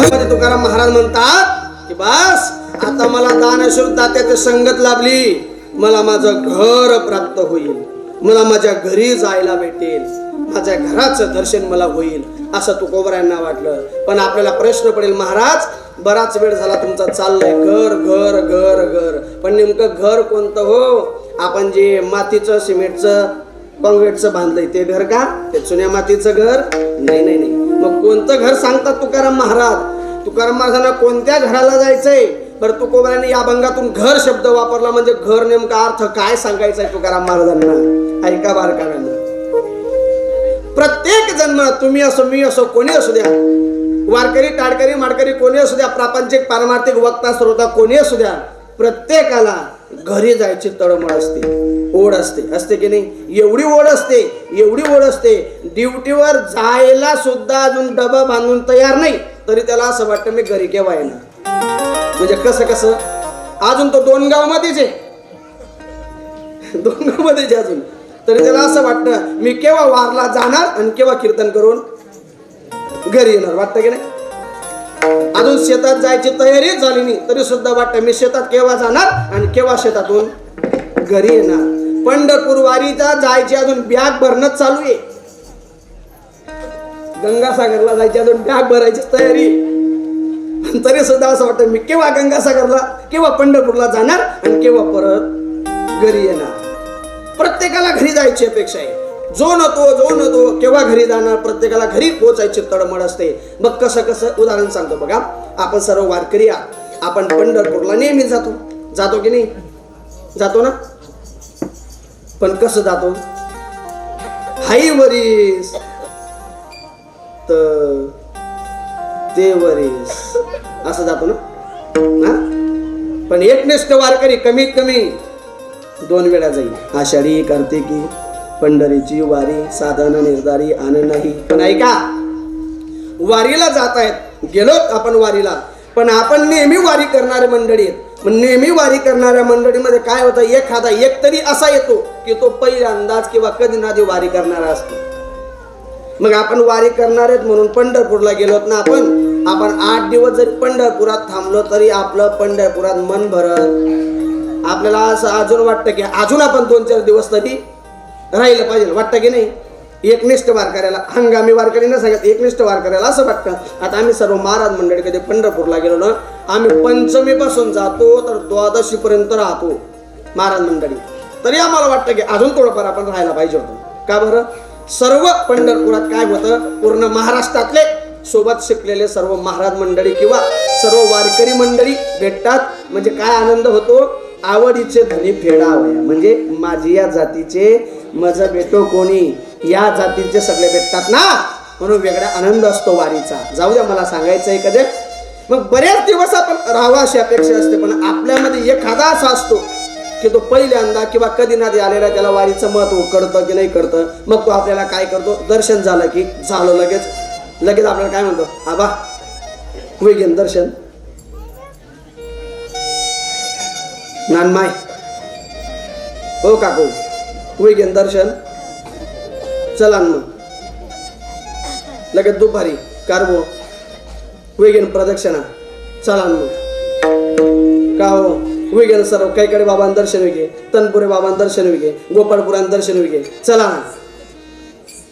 म्हणून तुकाराम महाराज म्हणतात की बस आता मला दानशूर दात्याची संगत लाभली, मला माझं घर प्राप्त होईल, मला माझ्या घरी जायला भेटेल, माझ्या घराचं दर्शन मला होईल असं तुकोबरायांना वाटलं. पण आपल्याला प्रश्न पडेल, महाराज बराच वेळ झाला तुमचा चाललंय घर घर घर घर, पण नेमकं घर कोणतं हो? आपण जे मातीचं सिमेंटचं कॉन्क्रीटचं बांधलंय ते घर का? ते चुन्या मातीचं घर? नाही नाही नाही. मग कोणतं घर सांगतात तुकाराम महाराज? तुकाराम महाराजांना कोणत्या घराला जायचंय? बरं तुकोबरायांनी या अभंगातून घर शब्द वापरला म्हणजे घर नेमका अर्थ काय सांगायचा आहे तुकाराम महाराजांना? ऐका बारकाव्यानं. प्रत्येक जन्म तुम्ही असो मी असो कोणी असू द्या, वारकरी टाडकरी माडकरी कोणी असू द्या, प्रापंचिक पारमार्थिक वक्ता श्रोता कोणी असू द्या, प्रत्येकाला घरी जायची तळमळ असते, ओढ असते. असते की नाही? एवढी ओढ असते, एवढी ओढ असते, ड्युटीवर जायला सुद्धा अजून डबा बांधून तयार नाही तरी त्याला असं वाटतं मी घरी केव्हा येणार. म्हणजे कसं कसं अजून तो 2 गाव मध्येच आहे, 2 गाव मध्येच अजून, तरी त्याला असं वाटतं मी केव्हा वारला जाणार आणि केव्हा कीर्तन करून घरी येणार. वाटतं की नाही? अजून शेतात जायची तयारी झाली नाही तरी सुद्धा वाटतं मी शेतात केव्हा जाणार आणि केव्हा शेतातून घरी येणार. पंढरपूर वारीचा जायची अजून बॅग भरणंच चालू आहे, गंगासागरला जायची अजून बॅग भरायची तयारी, तरी सुद्धा असं वाटतं मी केव्हा गंगासागरला केव्हा पंढरपूरला जाणार आणि केव्हा परत घरी येणार. प्रत्येकाला घरी जायची अपेक्षा आहे. जो नतो केव्हा घरी जाणार, प्रत्येकाला घरी पोहोचायची तळमळ असते. मग कसं कसं उदाहरण सांगतो बघा. आपण सर्व वारकरी आहात, आपण पंढरपूरला नेहमी जातो की नाही? जातो ना? पण कसं जातो? हाई वरीस तर ते वरीस असं जातो ना? पण एकनिष्ठ वारकरी कमीत कमी 2 वेळा जाईल. आषाढी कार्तिकी पंढरीची वारी साधन निर्धारी आन नाही. पण ऐका, वारीला जात आहेत, गेलो आपण वारीला, पण आपण नेहमी वारी करणारे मंडळी आहेत. नेहमी वारी करणाऱ्या मंडळीमध्ये काय होतं, एखादा एक तरी असा येतो की तो पहिल्यांदाच किंवा कधी ना कधी वारी करणारा असतो. मग आपण वारी करणार आहेत म्हणून पंढरपूरला गेलोत ना, आपण 8 दिवस जरी पंढरपुरात थांबलो तरी आपलं पंढरपुरात मन भरत. आपल्याला असं अजून वाटतं की अजून आपण 2-4 दिवस तरी राहिलं पाहिजे. वाटतं की नाही? एकनिष्ठ वारकऱ्याला, हंगामी वारकऱ्यांना सांगत एकनिष्ठ वारकऱ्याला असं वाटतं. आता आम्ही सर्व महाराज मंडळी कधी पंढरपूरला गेलो ना, आम्ही पंचमी पासून जातो तर 12शी पर्यंत राहतो महाराज मंडळी, तरी आम्हाला वाटतं की अजून थोडंफार आपण राहायला पाहिजे होतं. का बरं? सर्व पंढरपुरात काय होतं, पूर्ण महाराष्ट्रातले सोबत शिकलेले सर्व महाराज मंडळी किंवा सर्व वारकरी मंडळी भेटतात. म्हणजे काय आनंद होतो, आवडीचे धनी फेडावया, म्हणजे माझी या जातीचे मज भेटो कोणी, या जातीचे सगळे भेटतात ना, म्हणून वेगळा आनंद असतो वारीचा. जाऊ द्या, मला सांगायचं आहे कधी. मग बरेच दिवस आपण राहावा अशी अपेक्षा असते, पण आपल्यामध्ये एखादा असा असतो की तो पहिल्यांदा किंवा कधी ना आलेला, त्याला वारीचं महत्व कळतं की नाही कळतं. मग तो आपल्याला काय करतो, दर्शन झालं की झालं लगेच आपल्याला काय म्हणतो, आबा होई घेन दर्शन, नानमाय हो काकू होई घेन दर्शन, चला मग लगेच दुपारी कारबो होई घेन प्रदक्षिणा, चला मग का हो होई घेन सर्व कैकडे बाबांना दर्शन विगे, तनपुरे बाबांना दर्शन विगे, गोपाळपुरांना दर्शन विगे, चला ना.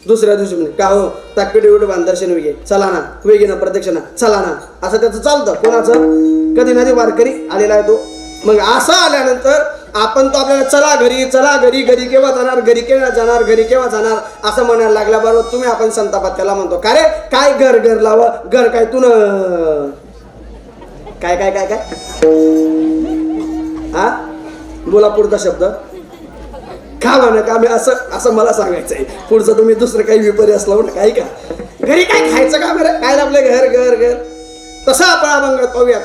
दुसऱ्या दिवशी म्हणजे का हो ताकडी उडबान दर्शन विगे, चला ना वेगे ना प्रदक्षिणा, चला ना. असं त्याचं चालतं. कोणाचं? कधी ना वारकरी आलेला आहे तो. मग असं आल्यानंतर आपण तो आपल्याला चला घरी घरी केव्हा जाणार, घरी केव्हा जाणार, घरी केव्हा जाणार असं म्हणायला लागल्याबरोबर तुम्ही आपण संतापात त्याला म्हणतो, का रे काय घर लावं, घर काय तू न काय काय काय काय हा बोला पुढचा शब्द का म्हणा का. मी असं मला सांगायचं आहे. पुढचं तुम्ही दुसरं काही विपरी असलं म्हणा काही का, घरी काय खायचं का बरं, काय आपलं घर. तसं आपण अभंगात पाहूयात.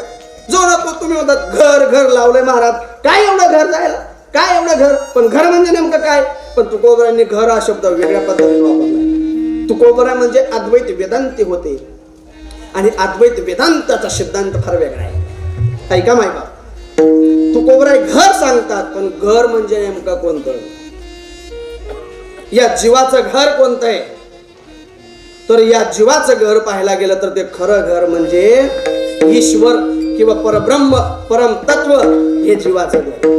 जो नको तुम्ही म्हणतात घर लावलंय महाराज, काय एवढं घर जायला, काय एवढं घर. पण घर म्हणजे नेमकं काय? पण तुकोबरांनी घर हा शब्द वेगळ्या पद्धतीने वापरला. तुकोबरा म्हणजे अद्वैत वेदांती होते आणि अद्वैत वेदांताचा सिद्धांत फार वेगळा आहे. ऐका माय बाप, तुकोबराय घर सांगतात, पण घर म्हणजे नेमकं कोणतं, या जीवाचं घर कोणतं आहे तर या जीवाचं घर पाहायला गेलं तर ते खरं घर म्हणजे ईश्वर किंवा परब्रह्म परम तत्व हे जीवाचं घर.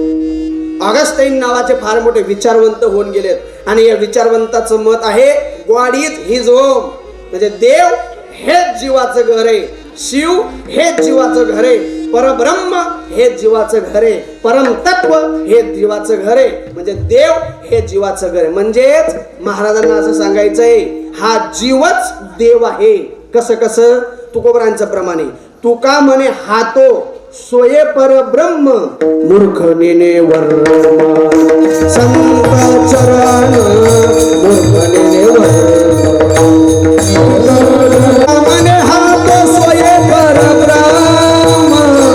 ऑगस्टाईन नावाचे फार मोठे विचारवंत होऊन गेलेत आणि या विचारवंताचं मत आहे गॉड इज हिज होम, म्हणजे देव हेच जीवाचं घर आहे, शिव हेच जीवाचं घर आहे, परब्रह्म हे जीवाचं घर आहे, परम तत्व हे जीवाचं घर आहे, म्हणजे देव हे जीवाचं घर आहे. म्हणजेच महाराजांना असं सांगायचंय हा जीवच देव आहे. कसं कसं? तुकोबरांच्या प्रमाणे तुका म्हणे हातो सोये परब्रह्म मूर्ख नेने वर्म संत चरण मूर्ख नेने वर्म म्हणे हातो सोये परब्रह्म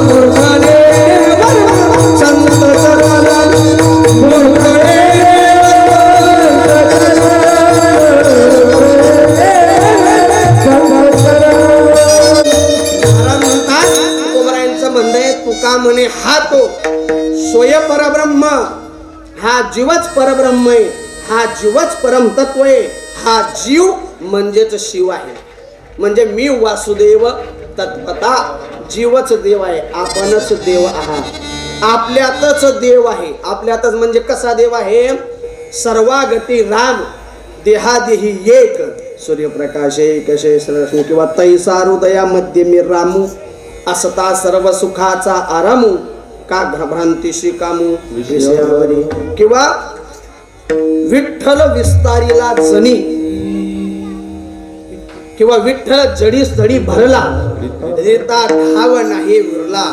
मूर्ख नेने वर्म संत चरण मूर्ख तुका म्हणे हा तो सोय परब्रह्म, हा जीवच परब्रह्म आहे, हा जीवच परम तत्व आहे, हा जीव म्हणजेच शिव आहे. म्हणजे मी वासुदेव तत्वता जीवच देव आहे, आपणच देव आहात, आपल्यातच देव आहे. आपल्यातच म्हणजे कसा देव आहे? सर्वागती राम देहादेही एक सूर्यप्रकाश कसे सरस्वती किंवा तैसा हृदया मध्ये मी रामू असता सर्व सुखाचा आरामू का भ्रांतीशी कामू विषयावरी किंवा विठ्ठल विस्तारीला जणी किंवा विठ्ठल जडी स्थळी भरला देता ठाव नाही विरला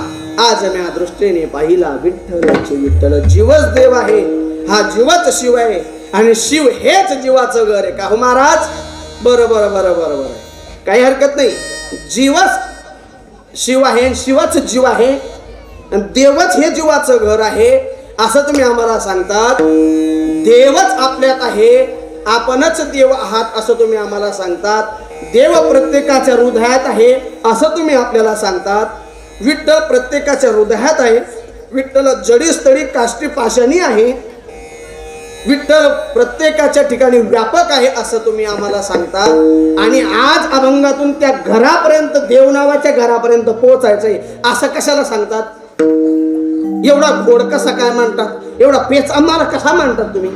आज म्या दृष्टीने पाहिला विठ्ठलाचे विठ्ठल जीवच देव आहे, हा जीवच शिव आहे आणि शिव हेच जीवाचं घर आहे. का हो महाराज? बरं बरं बरं बरं बरं, काही हरकत नाही. जीवच शिव आहे, शिवच जीव आहे आणि देवच हे जीवाचं घर आहे असं तुम्ही आम्हाला सांगतात. देवच आपल्यात आहे, आपणच देव आहात असं तुम्ही आम्हाला सांगतात. देव प्रत्येकाच्या हृदयात आहे असं तुम्ही आपल्याला सांगतात. विठ्ठल प्रत्येकाच्या हृदयात आहे, विठ्ठल जडी स्थळी काष्टी पाषाणी आहे, विठ्ठल प्रत्येकाच्या ठिकाणी व्यापक आहे असं तुम्ही आम्हाला सांगता. आणि आज अभंगातून त्या घरापर्यंत, देव नावाच्या घरापर्यंत पोहोचायचंय असं कशाला सांगतात? एवढा घोड कसा काय मांडतात, एवढा पेच आम्हाला कसा मांडतात तुम्ही?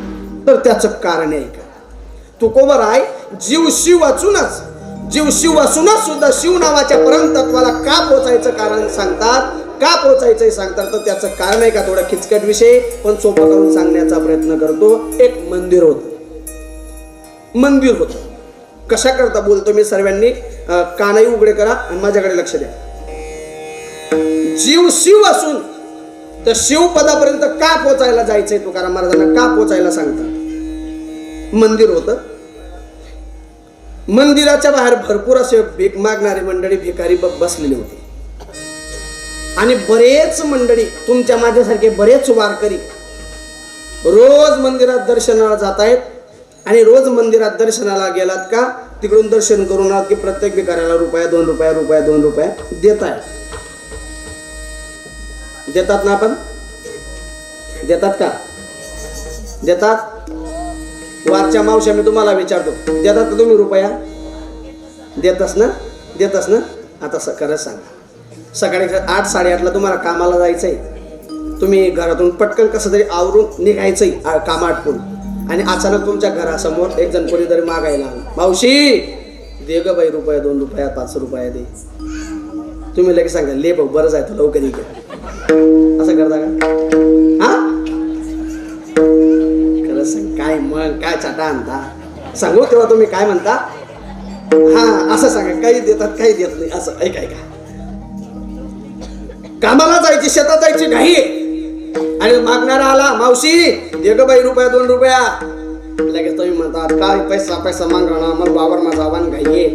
तर त्याचं कारण आहे का? तुकोबराय जीव शिव असूनच, जीव शिव असूनच सुद्धा शिव नावाच्या परम तत्वाला का पोचायचं कारण सांगतात, का पोचायचंय सांगतात. तर त्याचं कारण आहे का? थोडा खिचकट विषय पण सोपं करून सांगण्याचा प्रयत्न करतो. एक मंदिर होत, मंदिर होत. कशा करता बोलतो मी सर्वांनी कानही उघडे करा आणि माझ्याकडे लक्ष द्या. जीव शिव असून तर शिव पदापर्यंत का पोचायला जायचंय तुकाराम महाराजांना का पोचायला सांगतात? मंदिर होतं, मंदिराच्या बाहेर भरपूर असे भीक मागणारी मंडळी, भिकारी बसलेली होती आणि बरेच मंडळी तुमच्या माझ्यासारखे बरेच वारकरी रोज मंदिरात दर्शनाला जात आहेत. आणि रोज मंदिरात दर्शनाला गेलात का तिकडून दर्शन करून आलात की प्रत्येक भिकाऱ्याला रुपया 2 रुपया रुपया 2 रुपया देत आहे. देतात ना? आपण देतात का? देतात? वारच्या मावश्या मी तुम्हाला विचारतो, देतात का तुम्ही रुपया? देतस ना? देतस ना? आता खरंच सांगा, सकाळी 8 साडेआठला तुम्हाला कामाला जायचंय, तुम्ही घरातून पटकन कसं तरी आवरून निघायचंय काम आटपून आणि अचानक तुमच्या घरासमोर एक जण कोणीतरी मागायला आला, मावशी दे ग बाई रुपया 2 रुपया 5 रुपया दे. तुम्ही लगेच सांगा ले भाऊ बरं जायचं लवकर ये. असं करता का? हा खरंच सांग, काय मग काय चाटा आणता? सांगू तेव्हा तुम्ही काय म्हणता? हा असं सांगा, काही देतात काही देत नाही असं. ऐका ऐका, कामाला जायची, शेतात जायची घाई आणि मागणारा आला, मावशी दे ग बाई रुपया 2 रुपया. लगेच तुम्ही म्हणतात काय पैसा पैसा मागणार, मग वावर माझा आव्हान घाईये.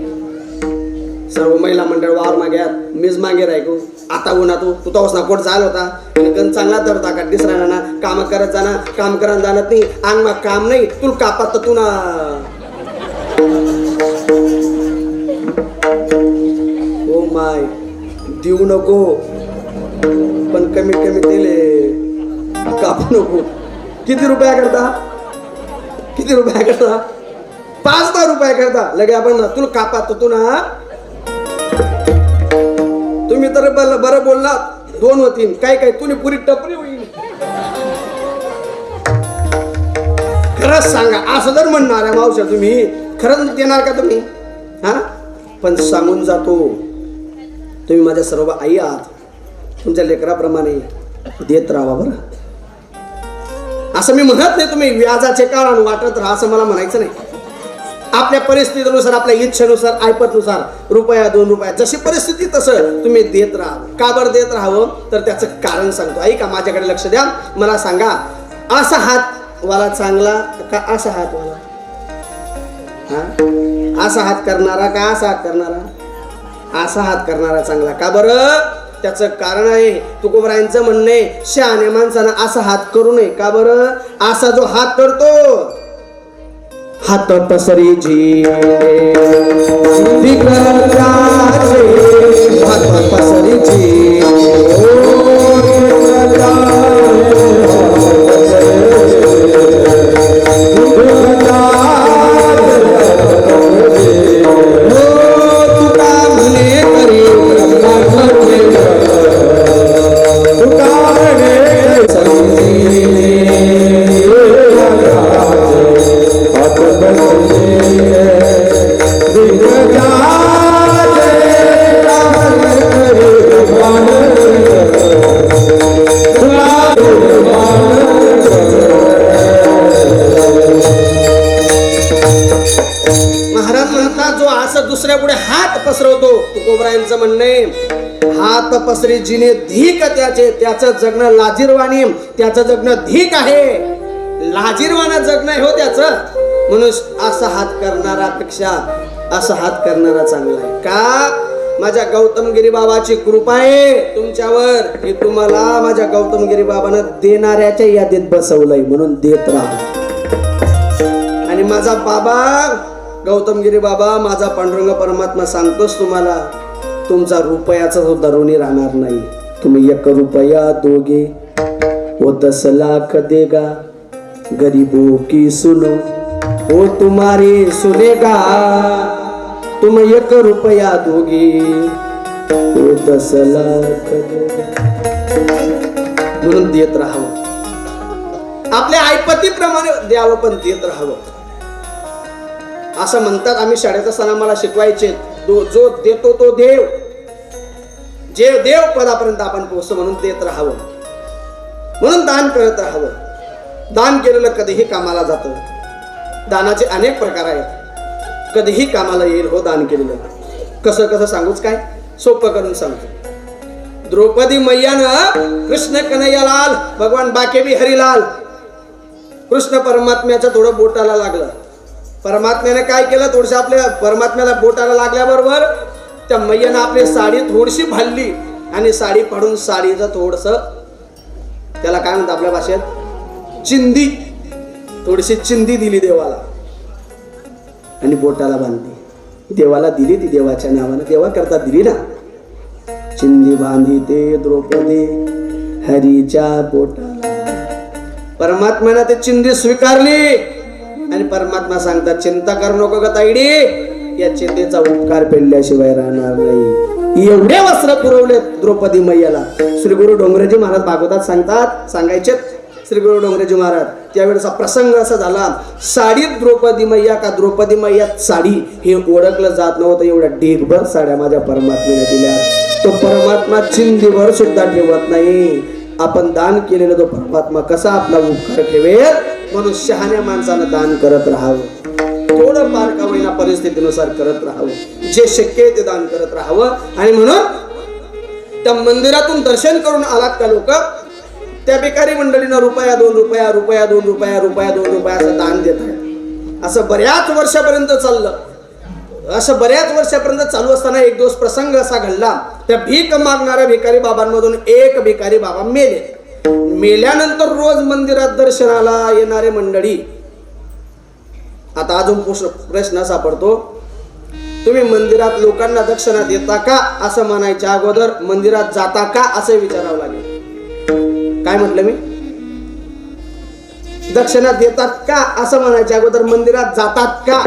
सर्व महिला मंडळ वावर माग्यात, मीच मागे राहिलो. आता उन्हा तू तोच ना कोट झाला होता आणि गण चांगला दर टाका दिसरायला ना. काम करत जाणार, काम करायला जाणत नाही, अंग मग काम नाही तुला कापात तर तू ना. ओ माय देऊ नको पण कमीत कमी दिले कापू नको. किती रुपया करता? किती रुपया करता? 5-10 रुपये करता लगे आपण तुला कापा तू ना. तुम्ही तर बरं बोलला 2 होतील काय काय तुला पुरी टपरी होईल. खरंच सांगा असं जर म्हणणार आहे मावशा तुम्ही खरंच देणार का तुम्ही? हा पण सांगून जातो तुम्ही माझ्या सर्व आई आहात तुमच्या लेकराप्रमाणे देत राहा बरं. असं मी म्हणत नाही तुम्ही व्याजाचे कारण वाटत राहा असं मला म्हणायचं नाही. आपल्या परिस्थितीनुसार आपल्या इच्छेनुसार ऐपतनुसार ₹1-2 जशी परिस्थिती तसं तुम्ही देत राहा. का बरं देत राहावं तर त्याचं कारण सांगतो. ऐका माझ्याकडे लक्ष द्या. मला सांगा असा हात वाला चांगला का असा हात वाला? हा असा हात करणारा का असा हात करणारा? असा हात करणारा चांगला. का बरं? त्याचं कारण आहे तुकोबरायांचं म्हणणे शहाण्या माणसानं असा हात करू नये. का बरं? असा जो हात करतो हात पसरी जी हात पसरी जी तुकोबरायांचं म्हणणे हात पसरी जिने धीक त्याचे त्याचं जगणं लाजीरवाणी त्याचं जगणं धीक आहे. लाजीरवाणं जगणं हो त्याचं. म्हणून असा हात करणारा पेक्षा असा हात करणारा चांगला आहे. का? माझ्या गौतमगिरी बाबाची कृपा आहे तुमच्यावर की तुम्हाला माझ्या गौतमगिरी बाबानं देणाऱ्याच्या यादीत बसवलंय म्हणून देत राहा. आणि माझा बाबा गौतमगिरी बाबा माझा पांडुरंग परमात्मा सांगतोच तुम्हाला तुमचा रुपयाचा सुद्धा ऋणी राहणार नाही. तुम्ही 1 रुपया दोगे वो 10 लाख देगा गरीबों की सुनो वो तुम्हारी सुनेगा. तुम 1 रुपया दोगे वो 10 लाख देगा. म्हणून देत राहावं. आपल्या ऐपतीप्रमाणे द्यावं पण देत राहावं. असं म्हणतात आम्ही शाळेत असताना मला शिकवायचे जो देतो तो देव. जे देव पदापर्यंत आपण पोहोचतो म्हणून देत राहावं. म्हणून दान करत राहावं. दान केलेलं कधीही कामाला जातं. दानाचे अनेक प्रकार आहेत. कधीही कामाला येईल हो दान केलेलं. कसं सांगूच काय सोपं करून सांगतो. द्रौपदी मैयानं कृष्ण कन्हैयालाल भगवान बाकेबी हरिलाल कृष्ण परमात्म्याच्या थोडं बोटाला लागलं. परमात्म्याने काय केलं थोडस आपल्या परमात्म्याला बोटाला लागल्याबरोबर त्या मैयानं आपली साडी थोडीशी भालली आणि साडी फाडून साडीचं थोडस त्याला काय म्हणतात आपल्या भाषेत चिंदी थोडीशी चिंदी दिली देवाला आणि बोटाला बांधली. देवाला दिली ती देवाच्या नावानं देवा करता दिली ना. चिंदी बांधी ते द्रौपदी हरीच्या बोटाला. परमात्म्याने ते चिंदी स्वीकारली आणि परमात्मा सांगतात चिंता करू नको ग ताईडी या चिंतेचा उपकार पेलल्याशिवाय राहणार नाही. एवढे वस्त्र पुरवले द्रौपदी मैयाला. श्री गुरु डोंगरेजी महाराज भागवतात सांगायचे श्री गुरु डोंगरेजी महाराज त्यावेळेचा प्रसंग असा झाला. साडीत द्रौपदी मैया का द्रौपदी मैयात साडी हे ओळखलं जात नव्हतं. एवढ्या ढेगभर साड्या माझ्या परमात्म्याने दिल्या. तो परमात्मा चिंधीवर सुद्धा ठेवत नाही. आपण दान केलेलं तो परमात्मा कसा आपला उपकार ठेवेल. म्हणून शहाण्या माणसानं दान करत राहावं. थोडं फार का होईना परिस्थितीनुसार करत राहावं. जे शक्य आहे ते दान करत राहावं. आणि म्हणून त्या मंदिरातून दर्शन करून आलात का लोक त्या भिकारी मंडळीनं ₹2 असं दान देत आहे. असं बऱ्याच वर्षापर्यंत चाललं. असं बऱ्याच वर्षापर्यंत चालू असताना एक दिवस प्रसंग असा घडला. त्या भीक मागणाऱ्या भिकारी बाबांमधून एक भिकारी बाबा मेले. मेल्यानंतर रोज मंदिरात दर्शनाला येणारे मंडळी आता अजून प्रश्न सापडतो तुम्ही मंदिरात लोकांना दक्षिणा देता का असं म्हणायच्या अगोदर मंदिरात जाता का असं विचारावं लागेल. काय म्हटलं मी? दक्षिणा देतात का असं म्हणायच्या अगोदर मंदिरात जातात का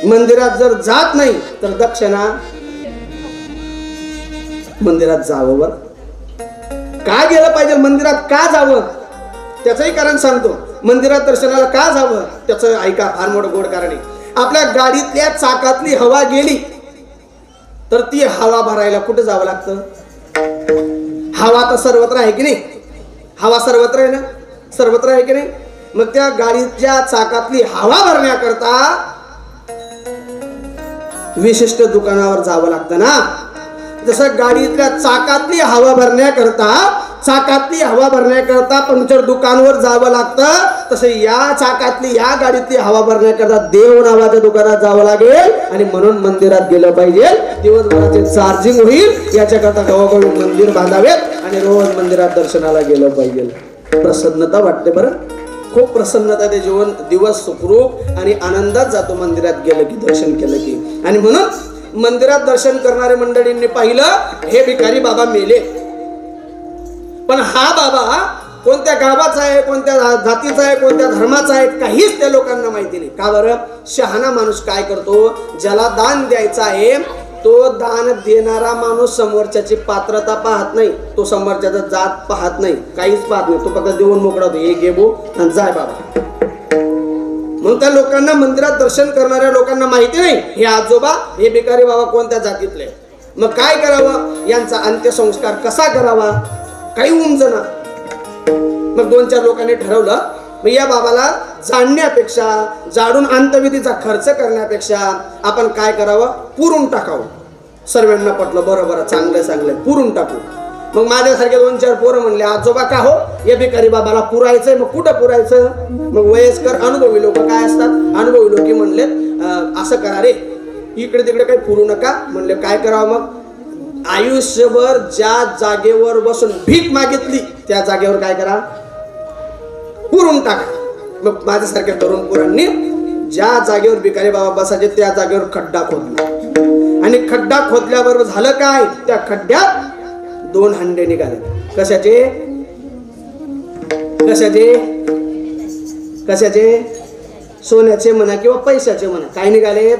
मंदिरात जर जात नाही तर दक्षिणा मंदिरात जावं. वर का गेलं पाहिजे, मंदिरात का जावं त्याचंही कारण सांगतो. मंदिरात दर्शनाला का जावं त्याचं ऐका, फार मोठं गोड कारण आहे. आपल्या गाडीतल्या चाकातली हवा गेली तर ती हवा भरायला कुठे जावं लागतं. हवा तर सर्वत्र आहे की नाही, हवा सर्वत्र आहे ना, सर्वत्र आहे की नाही. मग त्या गाडीच्या चाकातली हवा भरण्याकरता विशिष्ट दुकानावर जावं लागतं ना. जसं गाडीतल्या चाकातली हवा भरण्याकरता पंक्चर दुकानावर जावं लागतं, तसं या चाकातली या गाडीतली हवा भरण्याकरता देव नावाच्या दुकानात जावं लागेल. आणि म्हणून मंदिरात गेलं पाहिजे. दिवसभराचे चार्जिंग होईल याच्याकरता गावोगावी मंदिर बांधावेत आणि रोज मंदिरात दर्शनाला गेलं पाहिजे. प्रसन्नता वाटते बरं, खूप प्रसन्नता ते जीवन, दिवस सुखरूप आणि आनंदात जातो मंदिरात गेलं की, दर्शन केलं की. आणि म्हणून मंदिरात दर्शन करणाऱ्या मंडळींनी पाहिलं हे भिकारी बाबा मेले, पण हा बाबा कोणत्या गावाचा आहे, कोणत्या जातीचा आहे, कोणत्या धर्माचा आहे, काहीच त्या लोकांना माहिती नाही. का बरं? शहाणा माणूस काय करतो, ज्याला दान द्यायचं आहे तो दान देणारा माणूस समोरच्याची पात्रता पाहत नाही, तो समोरच्याचा जात पाहत नाही, काहीच पाहत नाही. तो फक्त देऊन मोकळा होतो, हे घे बो आणि जाय बाबा. मग त्या लोकांना, मंदिरात दर्शन करणाऱ्या लोकांना माहिती नाही हे आजोबा, हे भिकारी बाबा कोणत्या जातीतले. मग काय करावं, यांचा अंत्यसंस्कार कसा करावा काही उमजना. मग 2-4 लोकांनी ठरवलं, मग या बाबाला जाणण्यापेक्षा, जाडून अंत्यविधीचा खर्च करण्यापेक्षा आपण काय करावं, पुरून टाकावं. सर्वांना पटलं, बरोबर, चांगलं पुरून टाकू. मग माझ्यासारखे 2-4 पोरं म्हणले, आजोबा का हो, या भिकारी बाबाला पुरायचंय. मग कुठं पुरायचं? मग वयस्कर अनुभवी लोक काय असतात, अनुभवी लोक म्हणले असं करा रे, इकडे तिकडे काही पुरू नका. म्हणले काय करावं मग, आयुष्यभर ज्या जागेवर बसून भीक मागितली त्या जागेवर काय करा, पुरून टाका. मग माझ्यासारख्या तरुण पोरांनी ज्या जागेवर भिकारी बाबा बसायचे त्या जागेवर खड्डा खोदला. आणि खड्डा खोदल्याबरोबर झालं काय, त्या खड्ड्यात 2 हंडे निघाले. कशाचे? सोन्याचे म्हणा किंवा पैशाचे म्हणा, काय निघाले?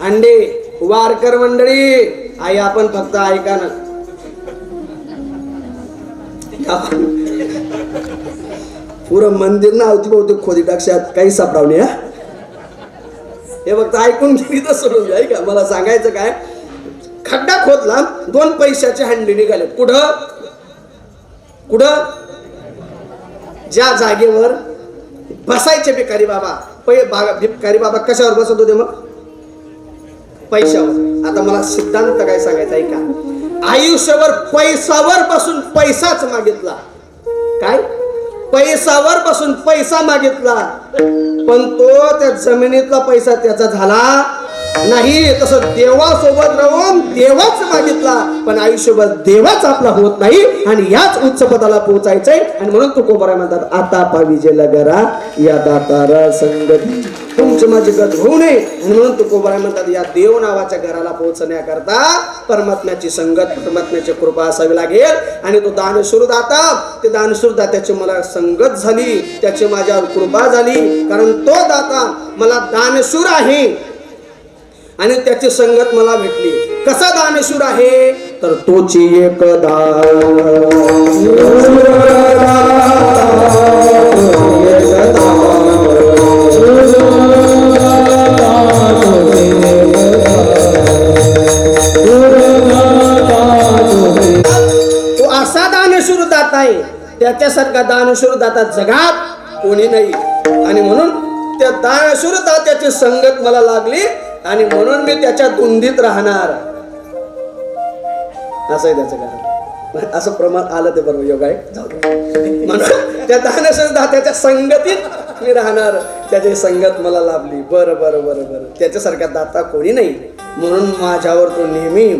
हंडे. वारकर मंडळी, आई आपण फक्त ऐका ना, पुरं मंदिर ना अवती बहुतेक खोदी टाक्षात काही सापडावणे. हे फक्त ऐकून गेली तर सोडून घ्या. का मला सांगायचं काय, खड्डा खोदला, 2 पैशाचे हंडे निघाले. कुठं? ज्या जागेवर बसायचे भिकारी बाबा. भिकारी बाबा कशावर बसत होते मग? पैशावर. आता मला सिद्धांत काय सांगायचा आहे का, आयुष्यभर पैसावर बसून पैसाच मागितला. काय? पैसावर बसून पैसा मागितला, पण तो त्या जमिनीतला पैसा त्याचा झाला नाही. तसं देवासोबत राहून देवाच मागितला, पण आयुष्यभर देवाच आपला होत नाही. आणि याच उच्च पदाला पोहोचायचंय. आणि म्हणून तुकोबाराय म्हणतात, आता पाविजेला गरा या दातारा संगती तुमची माझी गत होऊ नये. आणि म्हणून तुकोबाराय म्हणतात, या देव नावाच्या घराला पोहोचण्याकरता परमात्म्याची संगत, परमात्म्याची कृपा असावी लागेल. आणि तो दानशूर दाता, ते दानशूर दात्याची मला संगत झाली, त्याची माझ्यावर कृपा झाली. कारण तो दाता मला दानशूर आहे आणि त्याची संगत मला भेटली. कसा दानशूर आहे तर तोची एक तो असा दानशूर दाता आहे, त्याच्यासारखा दानशूर दाता जगात कोणी नाही. आणि म्हणून त्या दानशूर दात्याची संगत मला लागली आणि म्हणून मी त्याच्या धुंदीत राहणार. असं आहे त्याचं कारण. असं प्रमाण आलं ते बरोबर योग आहे. म्हणून त्या दानशूर दात्याच्या संगतीत मी राहणार, त्याची संगत मला लाभली. बरं त्याच्यासारखा दाता कोणी नाही. म्हणून माझ्यावर तो नेहमी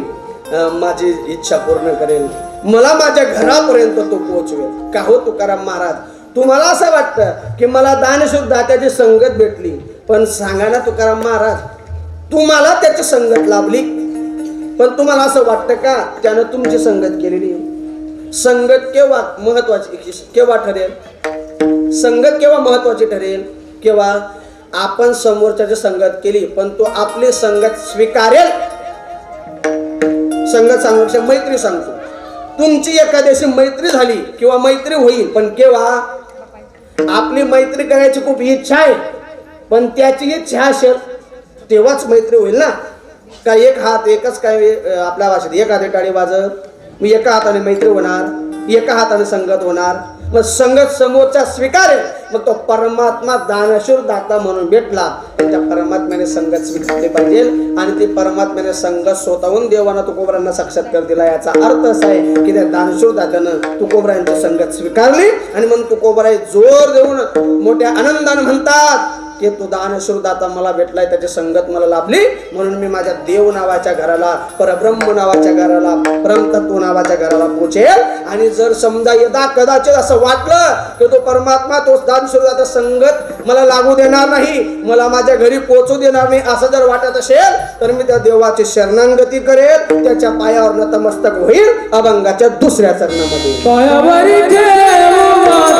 माझी इच्छा पूर्ण करेल, मला माझ्या घरापर्यंत तो पोहोचवेल. का हो तुकाराम महाराज, तुम्हाला असं वाटतं की मला दानशूर दात्याची संगत भेटली, पण सांगा ना तुकाराम महाराज, तुम्हाला त्याची संगत लाभली, पण तुम्हाला असं वाटतं का त्यानं तुमची संगत केलेली? संगत केव्हा महत्वाची, केव्हा ठरेल? संगत केव्हा महत्वाची ठरेल? केव्हा आपण समोरच्याची संगत केली पण तो आपली संगत स्वीकारेल. संगत सांगण्यापेक्षा मैत्री सांगतो. तुमची एखाद्याशी मैत्री झाली किंवा मैत्री होईल पण केव्हा आपली मैत्री करायची खूप इच्छा आहे पण त्याची इच्छा असेल तेव्हाच मैत्री होईल ना. का एक हात एकच काय आपल्या भाषेत एक हाते टाळी वाजत मी एका हाताने मैत्री होणार एका हाताने संगत होणार. मग संगत समोरचा स्वीकारेल मग तो परमात्मा दानशूर दाता म्हणून भेटला. त्या परमात्म्याने संगत स्वीकारली पाहिजे आणि ते परमात्म्याने संगत स्वतःहून देवानं तुकोबरांना साक्षात्कार दिला. याचा अर्थ असा आहे की त्या दानशूर दात्यानं तुकोबरांची संगत स्वीकारली आणि मग तुकोबराई जोर देऊन मोठ्या आनंदाने म्हणतात की तो दानशूर दाता मला भेटलाय त्याची संगत मला लाभली म्हणून मी माझ्या देव नावाच्या घराला परब्रह्म नावाच्या घराला परमतत्व नावाच्या घराला पोहोचेल. आणि जर समजा यदा कदाचित असं वाटलं की तो परमात्मा तो दानशूर दाता संगत मला लागू देणार नाही मला माझ्या घरी पोहोचू देणार नाही असं जर वाटत असेल तर मी त्या देवाची शरणागती करेल त्याच्या पायावर नतमस्तक होईल अभंगाच्या दुसऱ्या चरणामध्ये. पायावरी ठेव माता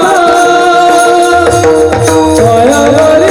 पायावरी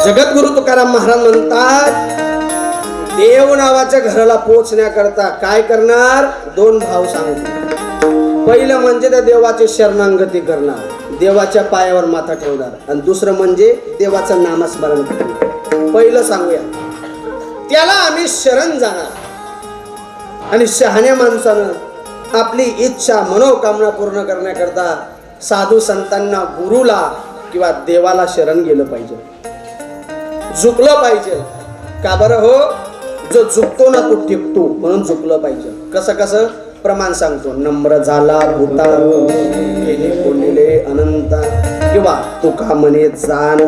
जगद्गुरु तुकाराम महाराज म्हणतात देव नावाच्या घराला पोहोचण्याकरता काय करणार दोन भाव सांगतो. पहिलं म्हणजे त्या देवाची शरणागती करणार देवाच्या पायावर माथा ठेवणार आणि दुसरं म्हणजे देवाचं नामस्मरण करणार. पहिलं सांगूया त्याला आम्ही शरण जाणार आणि शहाण्या माणसानं आपली इच्छा मनोकामना पूर्ण करण्याकरता साधू संतांना गुरुला किंवा देवाला शरण गेलं पाहिजे झुकलं पाहिजे. का बरं हो जो झुकतो ना तो टिकतो म्हणून झुकलं पाहिजे. कसं कसं प्रमाण सांगतो. नम्र झाला भूता गेले बोललेले अनंता किंवा तुका म्हणे जाण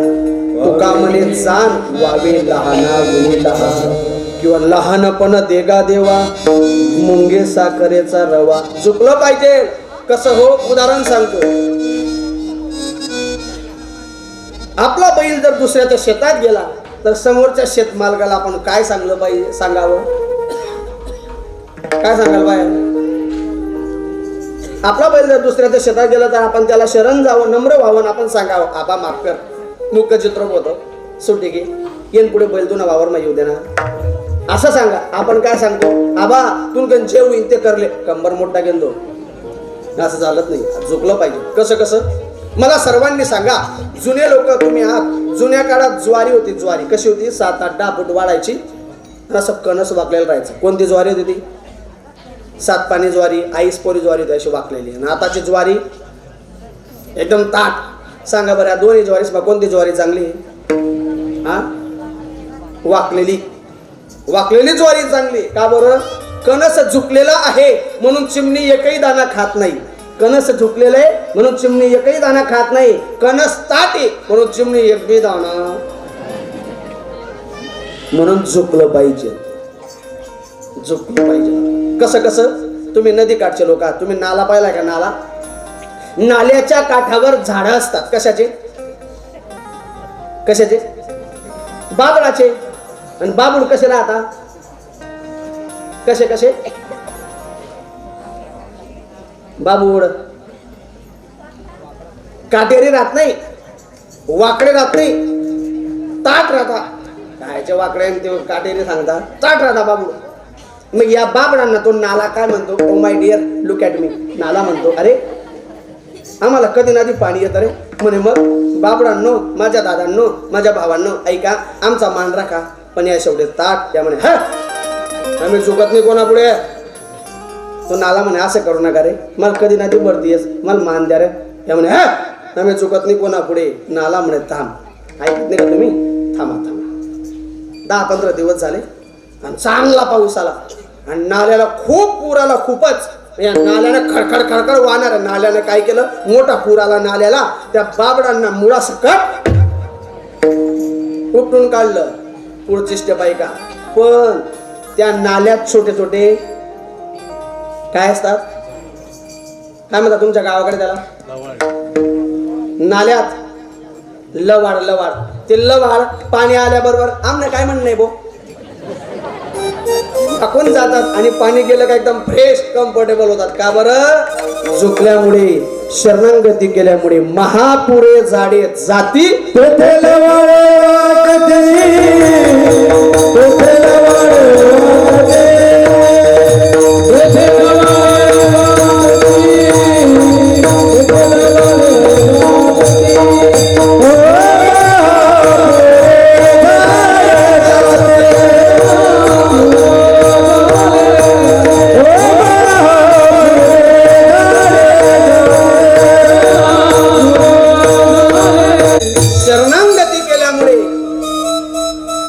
वावे लहाना गुणी लहान किंवा लहानपण देगा देवा मुंगे साखरेचा रवा. झुकलं पाहिजे. कसं हो उदाहरण सांगतो. आपला बैल जर दुसऱ्याच्या शेतात गेला तर समोरच्या शेतमालकाला आपण काय सांगलं पाहिजे सांगावं काय सांगाल पाहिजे. आपला बैल जर दुसऱ्याच्या शेतात गेला तर आपण त्याला शरण जावं नम्र व्हावं आपण सांगावं आबा माफ कर मुख्य चित्र होतं सुट्टी घे येन पुढे बैल तू ना वावर मा येऊ दे ना असं सांगा. आपण काय सांगतो आबा तू जे होईल ते करले कंबर मोठा गेलो असं चालत नाही. झुकलं पाहिजे. कसं कसं मला सर्वांनी सांगा. जुने लोक तुम्ही आहात जुन्या काळात ज्वारी होती. ज्वारी कशी होती 7-8-10 फूट वाढायची असं कणस वाकलेलं राहायचं. कोणती ज्वारी होती ती 7 पाणी ज्वारी आईस पोरी ज्वारी होती अशी वाकलेली. आणि आताची ज्वारी एकदम ताट. सांगा बरं दोन्ही ज्वारी कोणती ज्वारी चांगली हा वाकलेली ज्वारी चांगली. का बरं कणस झुकलेला आहे म्हणून चिमणी एकही दाना खात नाही. कणस झुकलेलं आहे म्हणून चिमणी एकही दाना खात नाही. कणस ताट आहे म्हणून चिमणी एकही दाना म्हणून झुकलं पाहिजे. झुकलं पाहिजे. कसं कसं तुम्ही नदी काठचे लोक आहात. तुम्ही नाला पाहिलाय का नाला नाल्याच्या काठावर झाडं असतात. कशाचे कशाचे बाबळाचे. आणि बाबूळ कसे राहतात कसे कसे बाबूड काटेरी राहत नाही, वाकडे राहत नाही, ताट राहता. कायचे वाकडे आणि ते काटेरी सांगता, ताट राहता बाबूड. मग या बाबडांना तो नाला काय म्हणतो? Oh my dear look at me. नाला म्हणतो, अरे आम्हाला कधी नदी पाणी येतं रे. म्हणे मग बाबडांनो, माझ्या दादांनो, माझ्या भावांनो, ऐका, आमचा मान राखा. पण या शेवटे ताट. त्या म्हणे, हा आम्ही चुकत नाही कोणापुढे. तो नाला म्हणे, असं करू नका रे, मला कधी नदी भरतीयस, मला मान द्या रे. त्या म्हणे, हा आम्ही चुकत नाही कोणापुढे. नाला म्हणे, थांब, ऐकत नाही का तुम्ही? थांबा थांबा. 10-15 दिवस झाले आणि चांगला पाऊस आला आणि नाल्याला खूप पूर आला, खूपच. या नाल्यानं खडखड खडखड वाहणार. नाल्यानं काय केलं? मोठा पूर आला नाल्याला. त्या बाबडांना मुळासकट उपटून काढलं. पुढची स्टेप आहे का? पण त्या नाल्यात छोटे छोटे काय असतात, काय म्हणतात तुमच्या गावाकडे त्याला? नाल्यात लवाड. लवाड, ते लवाड पाणी आल्याबरोबर आमने काय म्हणणं आहे बो, टाकून जातात आणि पाणी गेलं का एकदम फ्रेश कम्फर्टेबल होतात. का बरं? झुकल्यामुळे, शरणागती केल्यामुळे. महापुरे जाडे जाती तेथे लवाड वाटते, तेथे लवाड वाटते, तेथे लवाड वाटते, तेथे लवाड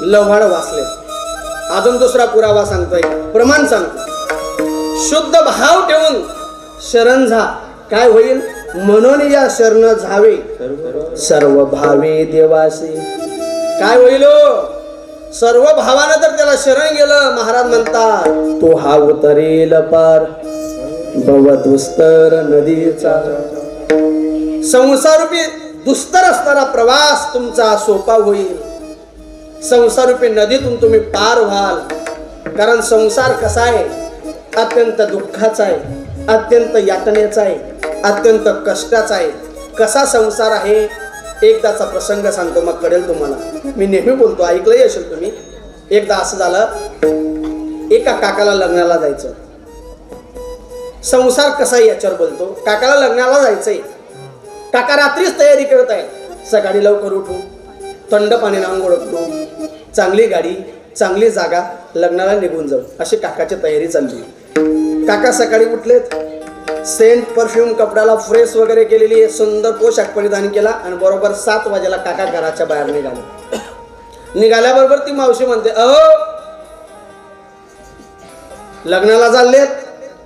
लव्हाड वाचले. अजून दुसरा पुरावा सांगतोय, प्रमाण सांगतो. शुद्ध भाव ठेवून शरण जा, काय होईल? म्हणून या शरण झावे सर्व भावे देवासी. काय होईल? सर्व भावानं तर त्याला शरण गेलं. महाराज म्हणतात, तो हा उतरेल पार भव दुस्तर नदीचा. संसारूपी दुस्तर असणारा प्रवास तुमचा सोपा होईल. संसारूपी नदीतून तुम्ही पार व्हाल. कारण संसार कसा आहे? अत्यंत दुःखाचा आहे, अत्यंत यातनेचा आहे, अत्यंत कष्टाचा आहे. कसा संसार आहे? एकदाचा प्रसंग सांगतो, मग कळेल तुम्हाला. मी नेहमी बोलतो, ऐकलंही असेल तुम्ही. एकदा असं झालं, एका काकाला लग्नाला जायचं. संसार कसा आहे याच्यावर बोलतो. काकाला लग्नाला जायचंय. काका रात्रीच तयारी करत आहे. सकाळी लवकर उठू, थंड पाण्याने आंघोळ करू, चांगली गाडी, चांगली जागा, लग्नाला निघून जाऊ, अशी काकाची तयारी चालली. काका सकाळी उठलेत, सेंट परफ्यूम कपड्याला फ्रेश वगैरे केलेली आहे, सुंदर पोशाख परिधान केला आणि बरोबर 7 वाजेला काका घराच्या बाहेर निघाले. निघाल्याबरोबर ती मावशी म्हणते, अहो लग्नाला चाललेत?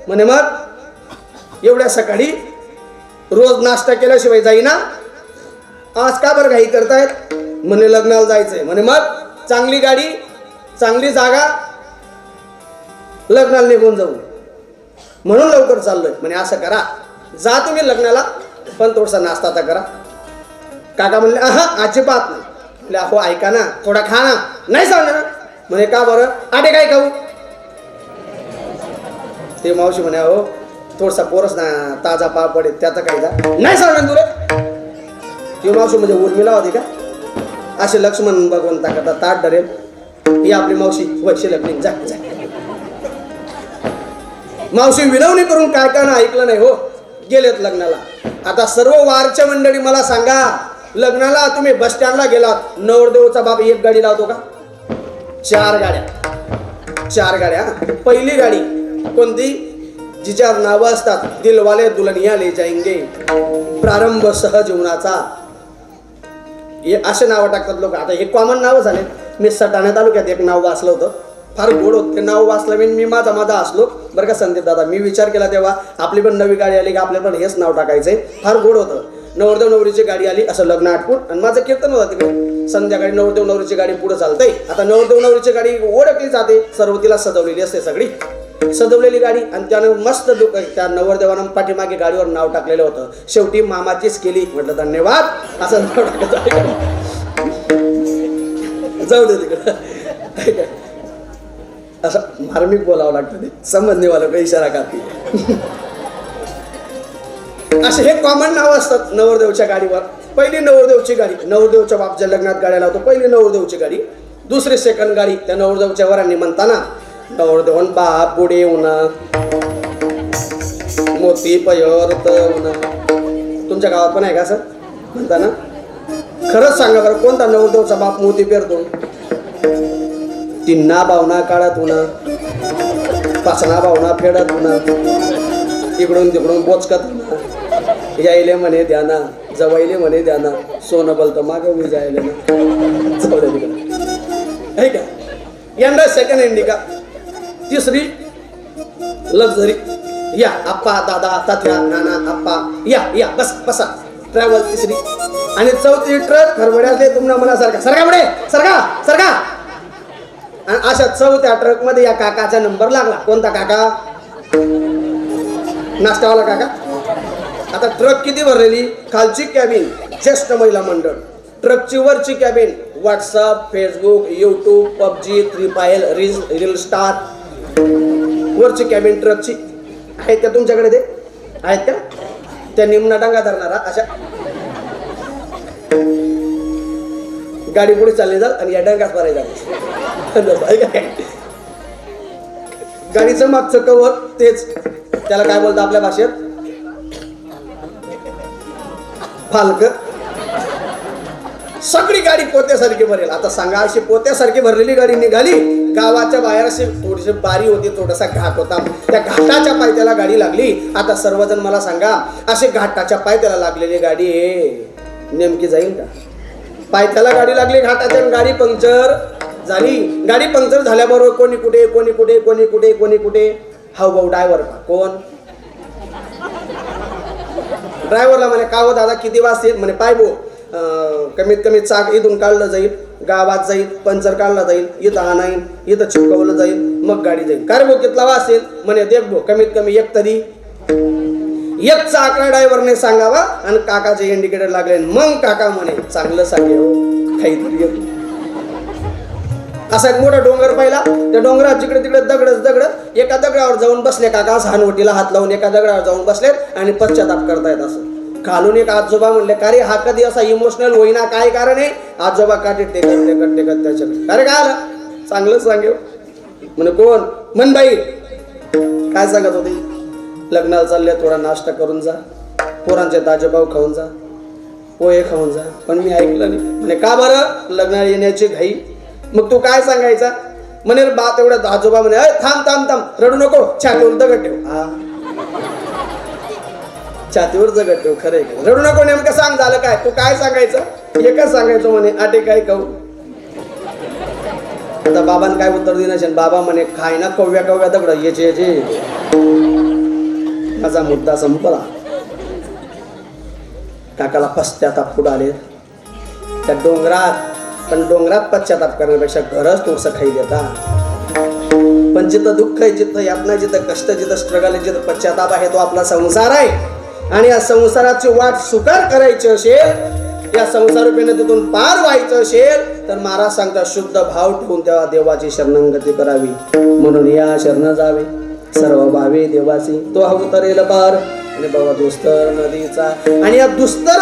म्हणे मग एवढ्या सकाळी रोज नाश्ता केल्याशिवाय जाईना, आज का बरं घाई करतायत? म्हणे लग्नाला जायचंय. म्हणे मग चांगली गाडी, चांगली जागा, लग्नाला निघून जाऊ, म्हणून लवकर चाललोय. म्हणे असं करा, जा तुम्ही लग्नाला, पण थोडासा नाश्ता तर करा. काका म्हणले, अजिबात नाही. म्हटले, अहो ऐका ना, थोडा खा ना. नाही सांगणार. म्हणे का बरं? आटे काय खाऊ? ते मावशी म्हणे, अहो थोडासा पोरस ना, ताजा पापड आहे त्याचा काही जा. नाही सांगणार तुला. ती मावशी म्हणजे उर्मिला होती का? असे लक्ष्मण भगवंता करता ताट धरेल. ही आपली मावशी वैशी लग्न जा. मावशी विनवणी करून काय काय ना ऐकलं नाही हो, गेलेत लग्नाला. आता सर्व वारच्या मंडळी मला सांगा, लग्नाला तुम्ही बस स्टँडला गेलात, नवरदेवचा बाप एक गाडी लावतो का? 4 गाड्या. 4 गाड्या. पहिली गाडी कोणती? जिच्यावर नावं असतात, दिलवाले दुल्हनिया ले जाएंगे, प्रारंभ सहजीवनाचा, हे असे नावं टाकतात लोक. आता हे कॉमन नावं झाले. मी सटाणा तालुक्यात एक नाव वाचलं होतं, फार गोड होतं ते नाव. वाचलं मी माझा असलो बरं का संदीप दादा. मी विचार केला तेव्हा, आपली पण नवी गाडी आली की आपल्या पण हेच नाव टाकायचंय. फार गोड होतं. नवरदेव नवरीची गाडी आली, असं लग्न आटपून, आणि माझं कीर्तन होतं तिकडे. संध्याकाळी नवरदेव नवरीची गाडी पुढे चालते. आता नवरदेव नवरीची गाडी ओळखली जाते, सर्व तिला सजवलेली असते, सगळी सजवलेली गाडी. आणि त्यानं मस्त त्या नवरदेवानं पाठीमागे गाडीवर नाव टाकलेलं होतं. शेवटी मामाचीच केली. म्हटलं धन्यवाद, असं नाव टाकायचं. जाऊ दे तिकडं. असं मार्मिक बोलावं लागतं, ते समजणे वाला काही इशारा काढते. असे हे कॉमन नाव असतात नवरदेवच्या गाडीवर. पहिली नवरदेवची गाडी, नवरदेवच्या बापच्या लग्नात गाड्या लावतो, पहिली नवरदेवची गाडी. दुसरी सेकंड गाडी त्या नवरदेवच्या वरांनी म्हणताना नवरदेवन बाप पुढे उन्हा मोती पयर्त उन्हा. तुमच्या गावात पण आहे का सर म्हणताना? खरंच सांगा बरं, कोणता नवरदेवचा बाप मोती पेरतो? तिन्ना भावना काढत उन्हा, पाचना भावना फेडत उन्हा, इकडून तिकडून बोचकत उन्हा. यायले म्हणे द्याना, जवायले म्हणे द्याना, सोनं बलतं मागं मी जायले ना चौड्या तिकडं आहे का. यंदा सेकंड हँड का. तिसरी लक्झरी, या आप्पा दादा तात्या नाना आप्पा या या बस बसा ट्रॅव्हल. तिसरी आणि चौथी ट्रक खरवड्यातले तुम्हाला मनासारखा सरका पुढे सरका सरका. आणि अशा चौथ्या ट्रक मध्ये या काकाचा नंबर लागला. कोणता काका? नाश्तावाला काका. आता ट्रक किती भरलेली? खालची कॅबिन ज्येष्ठ महिला मंडळ, ट्रकची वरची cabin WhatsApp Facebook YouTube PUBG free fire reel star. वरची कॅबिन ट्रकची आहेत का तुमच्याकडे? ते आहेत का? त्या निम्ना डांगा धरणारा अशा गाडी पुढे चालली जात आणि या डांगात भरायला गाडीचं मागचं कवर तेच, त्याला काय बोलतात आपल्या भाषेत? फालक. सगळी गाडी पोत्यासारखी भरेल. आता सांगा, अशी पोत्यासारखी भरलेली गाडी निघाली गावाच्या बाहेर. अशी थोडीशी बारी होती, थोडासा घाट होता, त्या घाटाच्या पायथ्याला गाडी लागली. आता सर्वजण मला सांगा, अशी घाटाच्या पायथ्याला लागलेली गाडी नेमकी जाईल का? पायथ्याला गाडी लागली घाटाच्या, गाडी पंक्चर झाली. गाडी पंक्चर झाल्याबरोबर कोणी कुठे कोणी कुठे कोणी कुठे कोणी कुठे. हाऊ भाऊ ड्रायव्हर का? कोण? ड्रायव्हरला म्हणे का हो दादा किती वाजतील? म्हणे पाय भो कमीत कमी चाक इथून काढलं जाईल, गावात जाईल, पंचर काढला जाईल, इथं आणाईन, इथं चिपकवलं जाईल, मग गाडी जाईल. काय रे भाऊ कितला वाजतील? म्हणे देख भाऊ कमीत कमी एक तरी एक चाकरा ड्रायव्हरने सांगावा. आणि काकाचे इंडिकेटर लागले. मग काका म्हणे चांगलं सांगे हो काहीतरी. असा एक मोठा डोंगर पाहिला, त्या डोंगरात जिकडे तिकडे दगडच दगड. एका दगडावर जाऊन बसले काका, सहानवटीला हात लावून एका दगडावर जाऊन बसलेत आणि पश्चाताप करतायत. असं खालून एक आजोबा म्हणले का रे हा कधी असा इमोशनल होईना, काय कारण आहे? आजोबा काटे टेकत टेकत टेकत त्याच्याकडे. अरे काय आलं? चांगलं सांगेव. म्हणे कोण? मनबाई. काय सांगत होती? लग्नाला चालले, थोडा नाश्ता करून जा, पोरांचे ताजेभाव खाऊन जा, पोहे खाऊन जा. पण मी ऐकलं नाही. म्हणे का बरं? लग्नाला येण्याची घाई. मग तू काय सांगायचा? म्हणे बा तेवढ्या आजोबा म्हणे थांब थांब थांब, रडू नको, छातीवर दगड ठेव. हा छातीवर दगड ठेव, खरंय. रडू नको नेमकं सांग झालं काय? तू काय सांगायचं? एकच सांगायचं म्हणे आटे काय खाऊ. आता बाबांनी काय उत्तर दिलं? बाबा म्हणे खाय ना कव्या कव्या दगड याचे याचे. माझा मुद्दा संपला. काकाला पश्चाताप पुढे आले त्या डोंगरात. पण डोंगरात पश्चाताप करण्यापेक्षा घरच थोडंसं खाई देता. पण जिथं दुःख आहे, जिथं यातना, जिथं कष्ट, जिथं स्ट्रगल आहे, जिथं पश्चाताप आहे, तो आपला संसार आहे. आणि या संसाराची वाट सुकर करायची असेल, या संसारूपीने तिथून पार व्हायचं असेल तर महाराज सांगतात शुद्ध भाव ठेवून तेव्हा देवाची शरणागती करावी. म्हणून या शरण जावे सर्व भावे देवाची, तो अवतरेल पार. आणि बाबा दुस्तर नदीचा, आणि या दुस्तर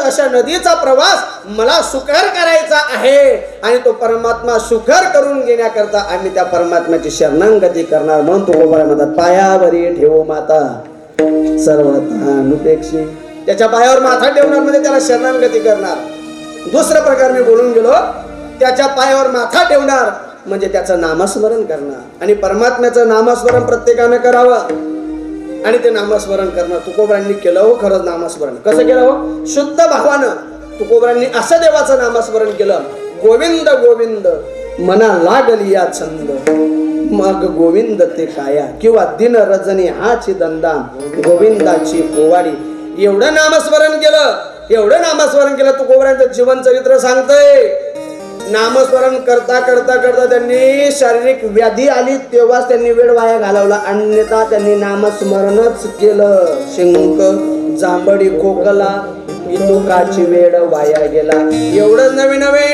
अशा नदीचा प्रवास मला सुकर करायचा आहे. आणि तो परमात्मा सुकर करून घेण्याकरता आम्ही त्या परमात्म्याची शरणागती करणार. म्हणून तो गोपाळ म्हणतात पायावरी ठेवो माता सर्वतानुपेक्षी. त्याच्या पायावर माथा ठेवणार म्हणजे त्याला शरणागती करणार. दुसरा प्रकार मी बोलून गेलो, त्याच्या पायावर माथा ठेवणार म्हणजे त्याचं नामस्मरण करणार. आणि परमात्म्याचं नामस्मरण प्रत्येकाने करावं. आणि ते नामस्मरण करणं तुकोबरांनी केलं हो. खरंच नामस्मरण कसं केलं हो? शुद्ध भावानं तुकोबरांनी असं देवाचं नामस्मरण केलं. गोविंद गोविंद मना लागली या छंद, मग गोविंद ते काया किंवा दिन रजनी हाची दंदा गोविंदाची पोवाडी. एवढं नामस्मरण केलं, एवढं नामस्मरण केलं. तुकोबरांचं जीवन चरित्र सांगतंय. नामस्मरण करता करता करता त्यांनी शारीरिक व्याधी आली तेव्हाच त्यांनी वेळ वाया घालवला. अन्यथा त्यांनी नामस्मरणच केलं. शिंक जांभडी खोकला इतुकाची वेळ वाया गेला. एवढं नवे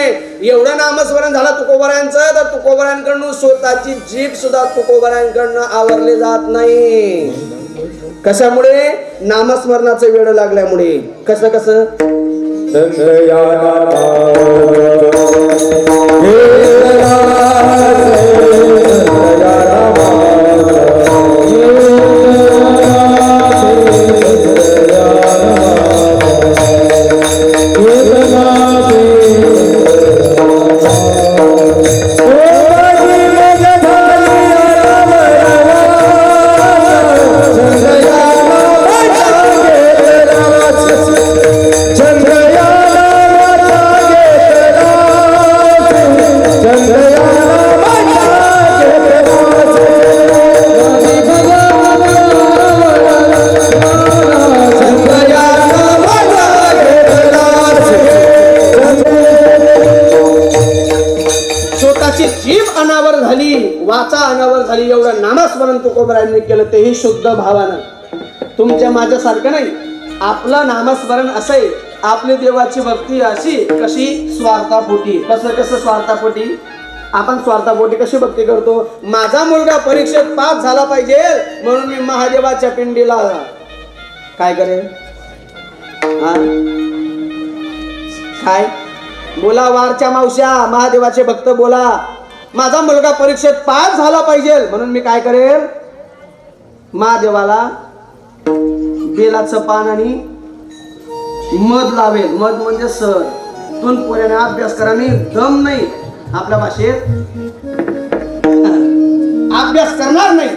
एवढं नामस्मरण झालं तुकोबरांचं, तर तुकोबरांकडून स्वतःची जीभ सुद्धा तुकोबरांकडनं आवरली जात नाही. कशामुळे? नामस्मरणाचं वेळ लागल्यामुळे. कसं कसं? वाचा अनावर झाली एवढं नामस्मरण तुकोबरायांनी केलं, तेही शुद्ध भावानं. तुमच्या माझ्यासारखं नाही. आपलं नामस्मरण असे, आपली देवाची भक्ती अशी कशी? स्वार्थापोटी. कसं कसं स्वार्थापोटी? आपण स्वार्थापोटी कशी भक्ती करतो? माझा मुलगा परीक्षेत पास झाला पाहिजे म्हणून मी महादेवाच्या पिंडीला काय करेल? काय बोला? वारच्या मावश्या, महादेवाचे भक्त बोला. माझा मुलगा परीक्षेत पास झाला पाहिजे म्हणून मी काय करेल? महादेवाला बेलाचं पान आणि मध लावेल. मध म्हणजे सर. दोन पोऱ्याने अभ्यास करा. मी दम नाही, आपल्या भाषेत अभ्यास करणार नाही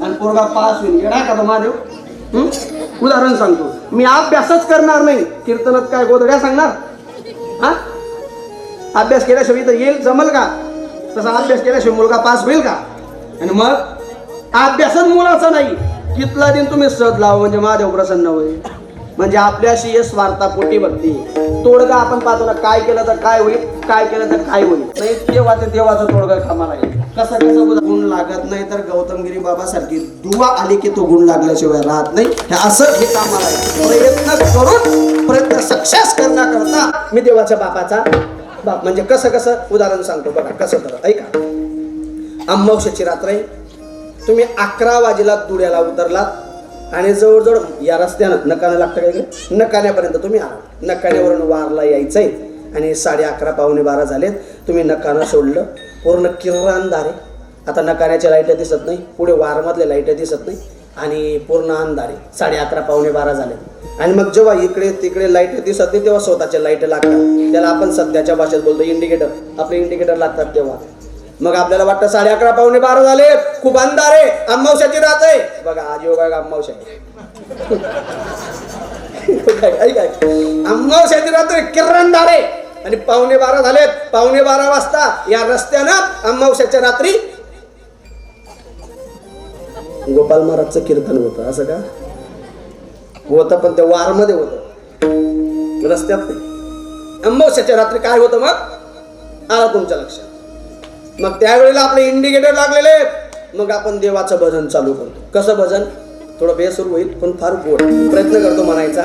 आणि पोरगा पास होईल. येणार का तो महादेव? उदाहरण सांगतो. मी अभ्यासच करणार नाही. कीर्तनात काय गोधड्या सांगणार? हा, अभ्यास केल्याशिवाय तर येईल जमल का? तसा अभ्यास केल्याशिवाय मुलगा पास होईल का? आणि मग अभ्यासच मुलाचा नाही, कितला दिन तुम्ही श्रद्धा लावा म्हणजे महादेव प्रसन्न होईल. म्हणजे आपल्याशी हे स्वार्थापोटी भक्ती. तोडगा आपण पाहतो ना, काय केलं तर काय होईल, काय केलं तर काय होईल. नाही तेव्हा ते देवाचं तोडगा कामाला येईल. कसं कसं गुण लागत नाही तर गौतमगिरी बाबा सारखी दुवा आली की तो गुण लागल्याशिवाय राहत नाही. हे असं हे कामाला येईल. प्रयत्न करून प्रयत्न सक्सेस करण्याकरता मी देवाच्या बापाचा बाप. म्हणजे कसं कसं उदाहरण सांगतो बघा. कसं तर ऐका. अमावस्येची रात्र आहे. तुम्ही 11 वाजेला दुड्याला उतरलात आणि जवळजवळ या रस्त्यानं नकाने लागतं काय, नकाण्यापर्यंत तुम्ही आला. नकाण्यावरून वारला यायचंय आणि 11:30 पावणे 12 झालेत. तुम्ही नकानं सोडलं. पूर्ण किर्र अंधार आहे. आता नकाण्याच्या लाईट दिसत नाही, पुढे वारमधले लाईट दिसत नाही आणि पूर्ण अंधार आहे. 11:30 पावणे 12 झाले. आणि मग जेव्हा इकडे तिकडे लाईट दिसत नाही तेव्हा स्वतःच्या लाईट लागतात. त्याला आपण सध्याच्या भाषेत बोलतो इंडिकेटर. आपले इंडिकेटर लागतात तेव्हा. मग आपल्याला वाटतं 11:30 पावणे 12 झाले, खूप अंधार आहे, अमावस्याची रात आहे. बघा आज योग आहे, अमावस्या अमावस्याची रात आहे, किर्र अंधार आहे आणि पावणे 12 झालेत. पावणे 12 वाजता या रस्त्यानं अमावस्याच्या रात्री गोपाल महाराजचं कीर्तन होतं. असं का होतं? पण ते वारमध्ये होतं, रस्त्यात नाही. अमावस्याच्या रात्री काय होतं मग आला तुमच्या लक्षात. मग त्यावेळेला आपले इंडिकेटर लागलेले. मग आपण देवाचं भजन चालू करतो. कसं भजन? थोडं बेसूर होईल पण फार गोड. प्रयत्न करतो म्हणायचा.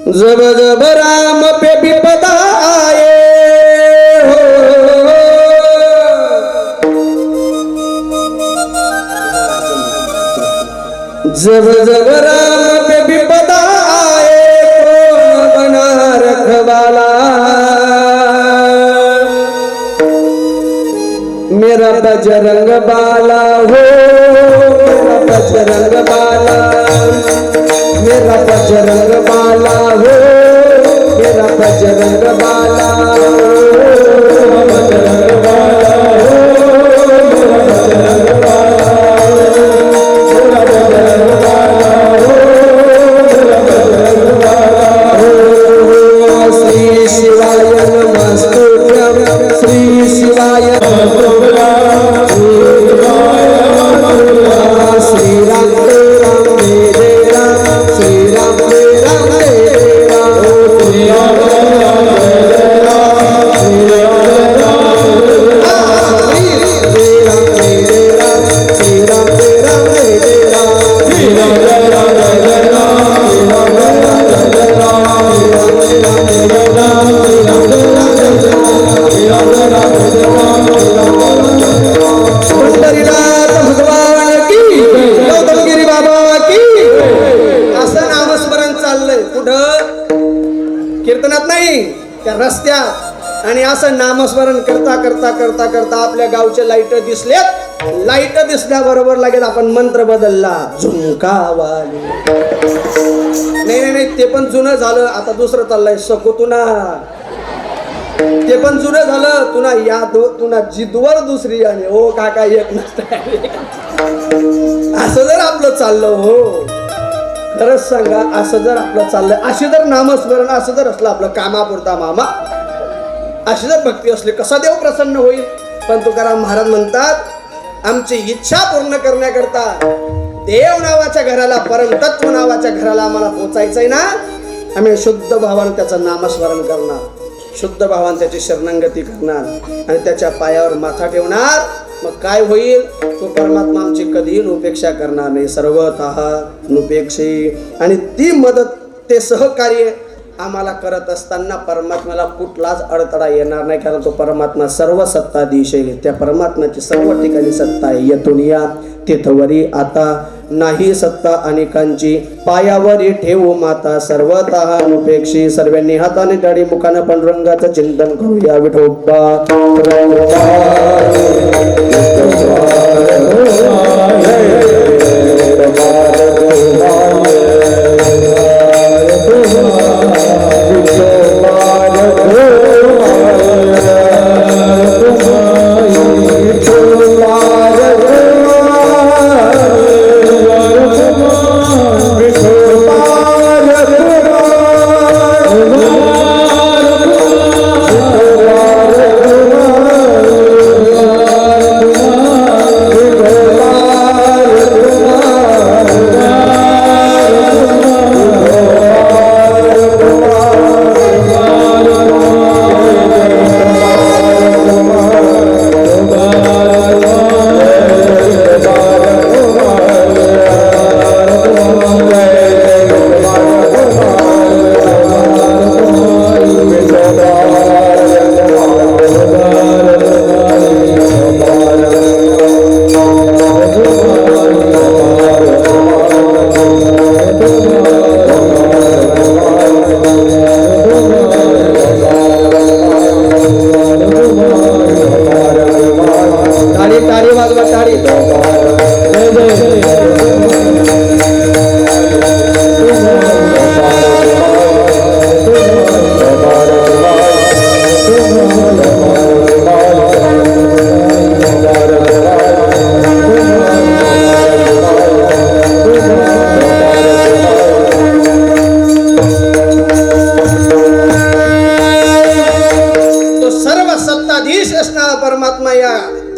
जब जब राम पे विपदा आए हो, जब जब राम पे विपदा आए कौन बना रखवाला, मेरा बजरंग बाला हो, मेरा बजरंग बाला, मेरा बजरंग बाला हो, मेरा बजरंग बाला हो, बजरंग बाला हो, मेरा बजरंग बाला हो, मेरा बजरंग बाला हो, मेरा बजरंग बाला हो. श्री शिवाय नमस्तुभ्यं, श्री शिवाय श्री राम त्या रस्त्यात आणि असं नामस्मरण करता करता करता करता आपल्या गावचे लाईट दिसलेत. लाईट दिसल्याबरोबर लगेच आपण मंत्र बदलला, झुमकावाली. नाही नाही नाही, ते पण जुनं झालं. आता दुसरं चाललंय, सकुतुना. ते पण जुनं झालं. तुना या तुना जिद्वर दुसरी आली. हो काका एक नसतं. असं जर आपलं चाललं, हो खरंच सांगा, असं जर आपलं चाललंय, अशी जर नामस्मरण असं जर असलं आपलं कामापुरता मामा, अशी जर भक्ती असली, कसा देव प्रसन्न होईल. पण तुकाराम महाराज म्हणतात, आमची इच्छा पूर्ण करण्याकरता देव नावाच्या घराला, परमतत्व नावाच्या घराला आम्हाला पोचायचंय ना, आम्ही शुद्ध भावानं त्याचं नामस्मरण करणार, शुद्ध भावानं त्याची शरणागती करणार आणि त्याच्या पायावर माथा ठेवणार. मग काय होईल, तो परमात्मा आमची कधीही उपेक्षा करणार नाही, सर्वतः नुपेक्षी. आणि ती मदत, ते सहकार्य आम्हाला करत असताना परमात्म्याला कुठलाच अडथळा येणार नाही, कारण तो परमात्मा सर्व सत्ताधीश आहे. त्या परमात्म्याची सर्व ठिकाणी सत्ता आहे. येथून या तिथवरी आता नाही सत्ता अनेकांची, पायावरी ठेवू माता सर्वतः अनुपेक्षी. सर्वांनी हाताने टाळी मुखाने पांडुरंगाचं चिंतन करूया. विठोबा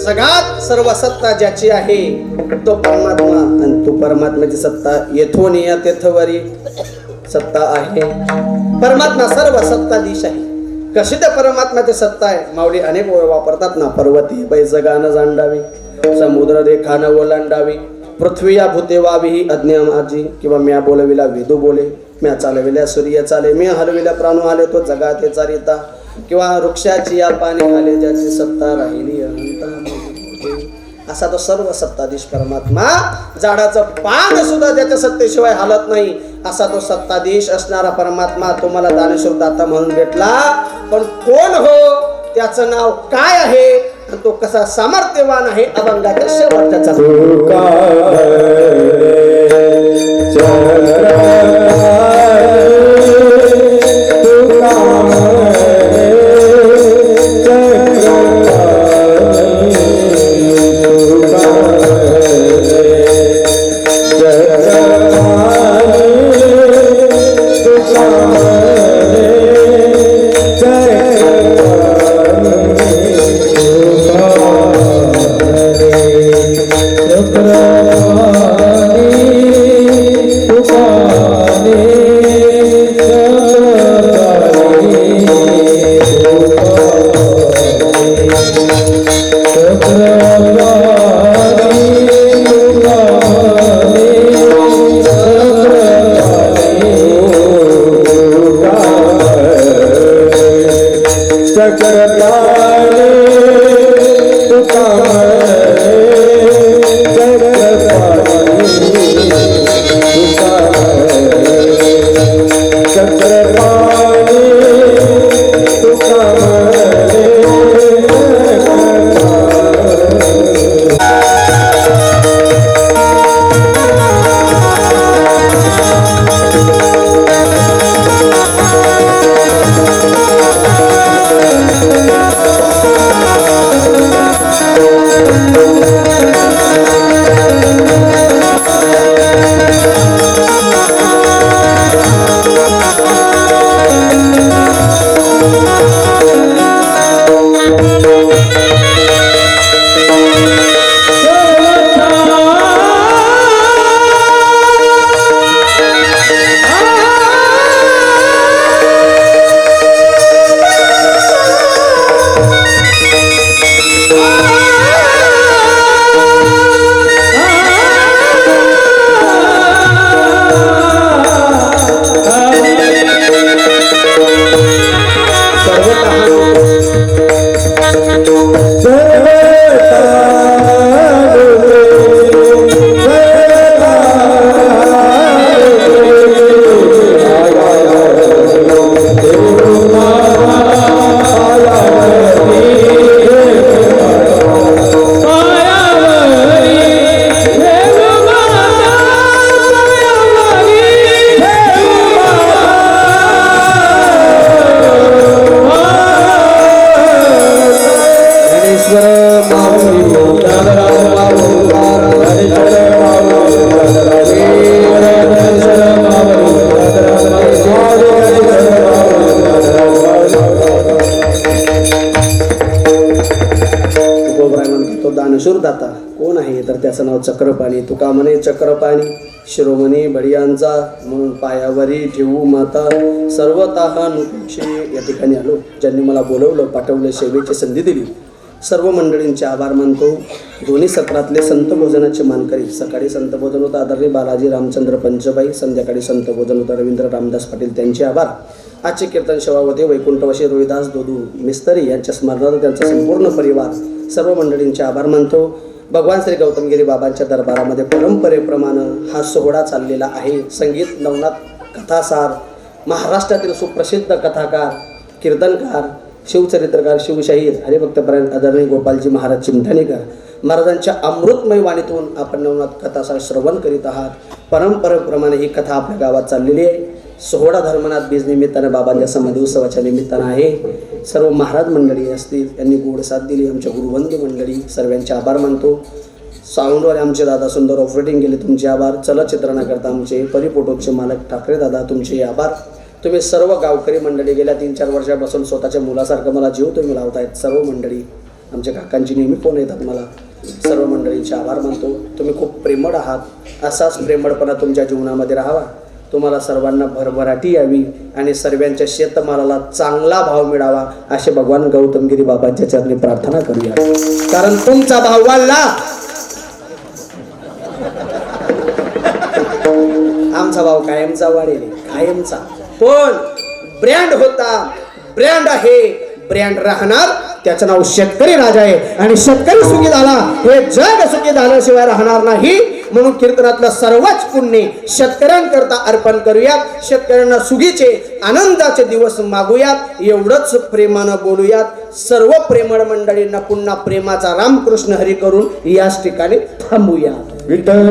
जगात सर्व सत्ता ज्याची आहे तो परमात्मा. आणि तो परमात्म्याची सत्ता येथून या तेथवरी सत्ता आहे. परमात्मा सर्व सत्ताधीश आहे. कशी त्या परमात्म्याची सत्ता आहे, माऊली अनेक वापरतात ना. पर्वती पै जगान जांडावी, समुद्र रेखान ओलांडावी, पृथ्वी या भूते वावी ही अज्ञा माझी. किंवा म्या बोलविला वेदू बोले, म्या चालविल्या सूर्य चाले, मी हलविल्या प्राणू आले तो जगाते चारिता. किंवा वृक्षाची या पाणी आले ज्याची सत्ता राहिली अनंत. असा तो सर्व सत्ताधीश परमात्मा. झाडाचं पान सुद्धा त्याच्या सत्तेशिवाय हालत नाही असा तो सत्ताधीश असणारा परमात्मा तुम्हाला दानेश्वर दाता म्हणून भेटला. पण कोण हो, त्याचं नाव काय आहे आणि तो कसा सामर्थ्यवान आहे, अभंगाच्या शेवटचा आसुरदाता कोण आहे तर त्याचं नाव चक्रपाणी. तुका म्हणे चक्रपाणी शिरोमणी बडियांचा म्हणून पायावरी ठेवू माता सर्वतः नुपेक्षे. या ठिकाणी आलो, ज्यांनी मला बोलवलं पाठवलं सेवेची संधी दिली सर्व मंडळींचे आभार मानतो. दोन्ही सत्रातले संत भोजनाचे मानकरी, सकाळी संत भोजन होतं आदरणीय बालाजी रामचंद्र पंचबाई, संध्याकाळी संत भोजन होतं रवींद्र रामदास पाटील, त्यांचे आभार. आजचे कीर्तन सेवावते वैकुंठवासी रोहिदास दोदू मिस्त्री यांच्या स्मरणार्थ त्यांचा संपूर्ण परिवार सर्व मंडळींचे आभार मानतो. भगवान श्री गौतमगिरी बाबांच्या दरबारामध्ये परंपरेप्रमाणे हा सोहळा चाललेला आहे. संगीत नवनाथ कथासार, महाराष्ट्रातील सुप्रसिद्ध कथाकार, कीर्तनकार, शिवचरित्रकार, शिवशाहीर हरिभक्तपरायण आदरणीय गोपालजी महाराज चिमठाणेकर महाराजांच्या अमृतमय वाणीतून आपण नवनाथ कथासार श्रवण करीत आहात. परंपरेप्रमाणे ही कथा आपल्या गावात चाललेली आहे. सोहळा धर्मनाथ बीज निमित्तानं बाबांच्या समाधी उत्सवाच्या निमित्तानं आहे. सर्व महाराज मंडळी असतील यांनी गोड साथ दिली. आमच्या गुरुबंधू मंडळी सर्वांचे आभार मानतो. साऊंडवाले आमचे दादा सुंदर ऑपरेटिंग केले, तुमचे आभार. चलचित्रणाकरता आमचे परिफोटोचे मालक ठाकरे दादा, तुमचे आभार. तुम्ही सर्व गावकरी मंडळी गेल्या 3-4 वर्षापासून स्वतःच्या मुलासारखं मला जीव तुम्ही लावतायत. सर्व मंडळी आमच्या काकांची नेहमी फोन येतात मला. सर्व मंडळींचे आभार मानतो. तुम्ही खूप प्रेमळ आहात. असाच प्रेमळपणा तुमच्या जीवनामध्ये राहावा. तुम्हाला सर्वांना भरभराटी यावी आणि सर्वांच्या शेतमालाला चांगला भाव मिळावा असे भगवान गौतमगिरी बाबांच्या चरणी प्रार्थना करूया. कारण तुमचा भाव वाढला, आमचा भाव कायमचा वाढेल, कायमचा. पण ब्रँड होता, ब्रँड आहे, ब्रँड राहणार. त्याचं नाव शेतकरी राजा आहे आणि शेतकरी सुखी झाला हे जग सुखी झाल्याशिवाय राहणार नाही. म्हणून कीर्तनातलं सर्वच पुण्य शेतकऱ्यांकरता अर्पण करूयात. शेतकऱ्यांना सुखीचे आनंदाचे दिवस मागूयात. एवढंच प्रेमानं बोलूयात. सर्व प्रेमळ मंडळींना पुन्हा प्रेमाचा रामकृष्ण हरी करून याच ठिकाणी थांबूया. विठ्ठल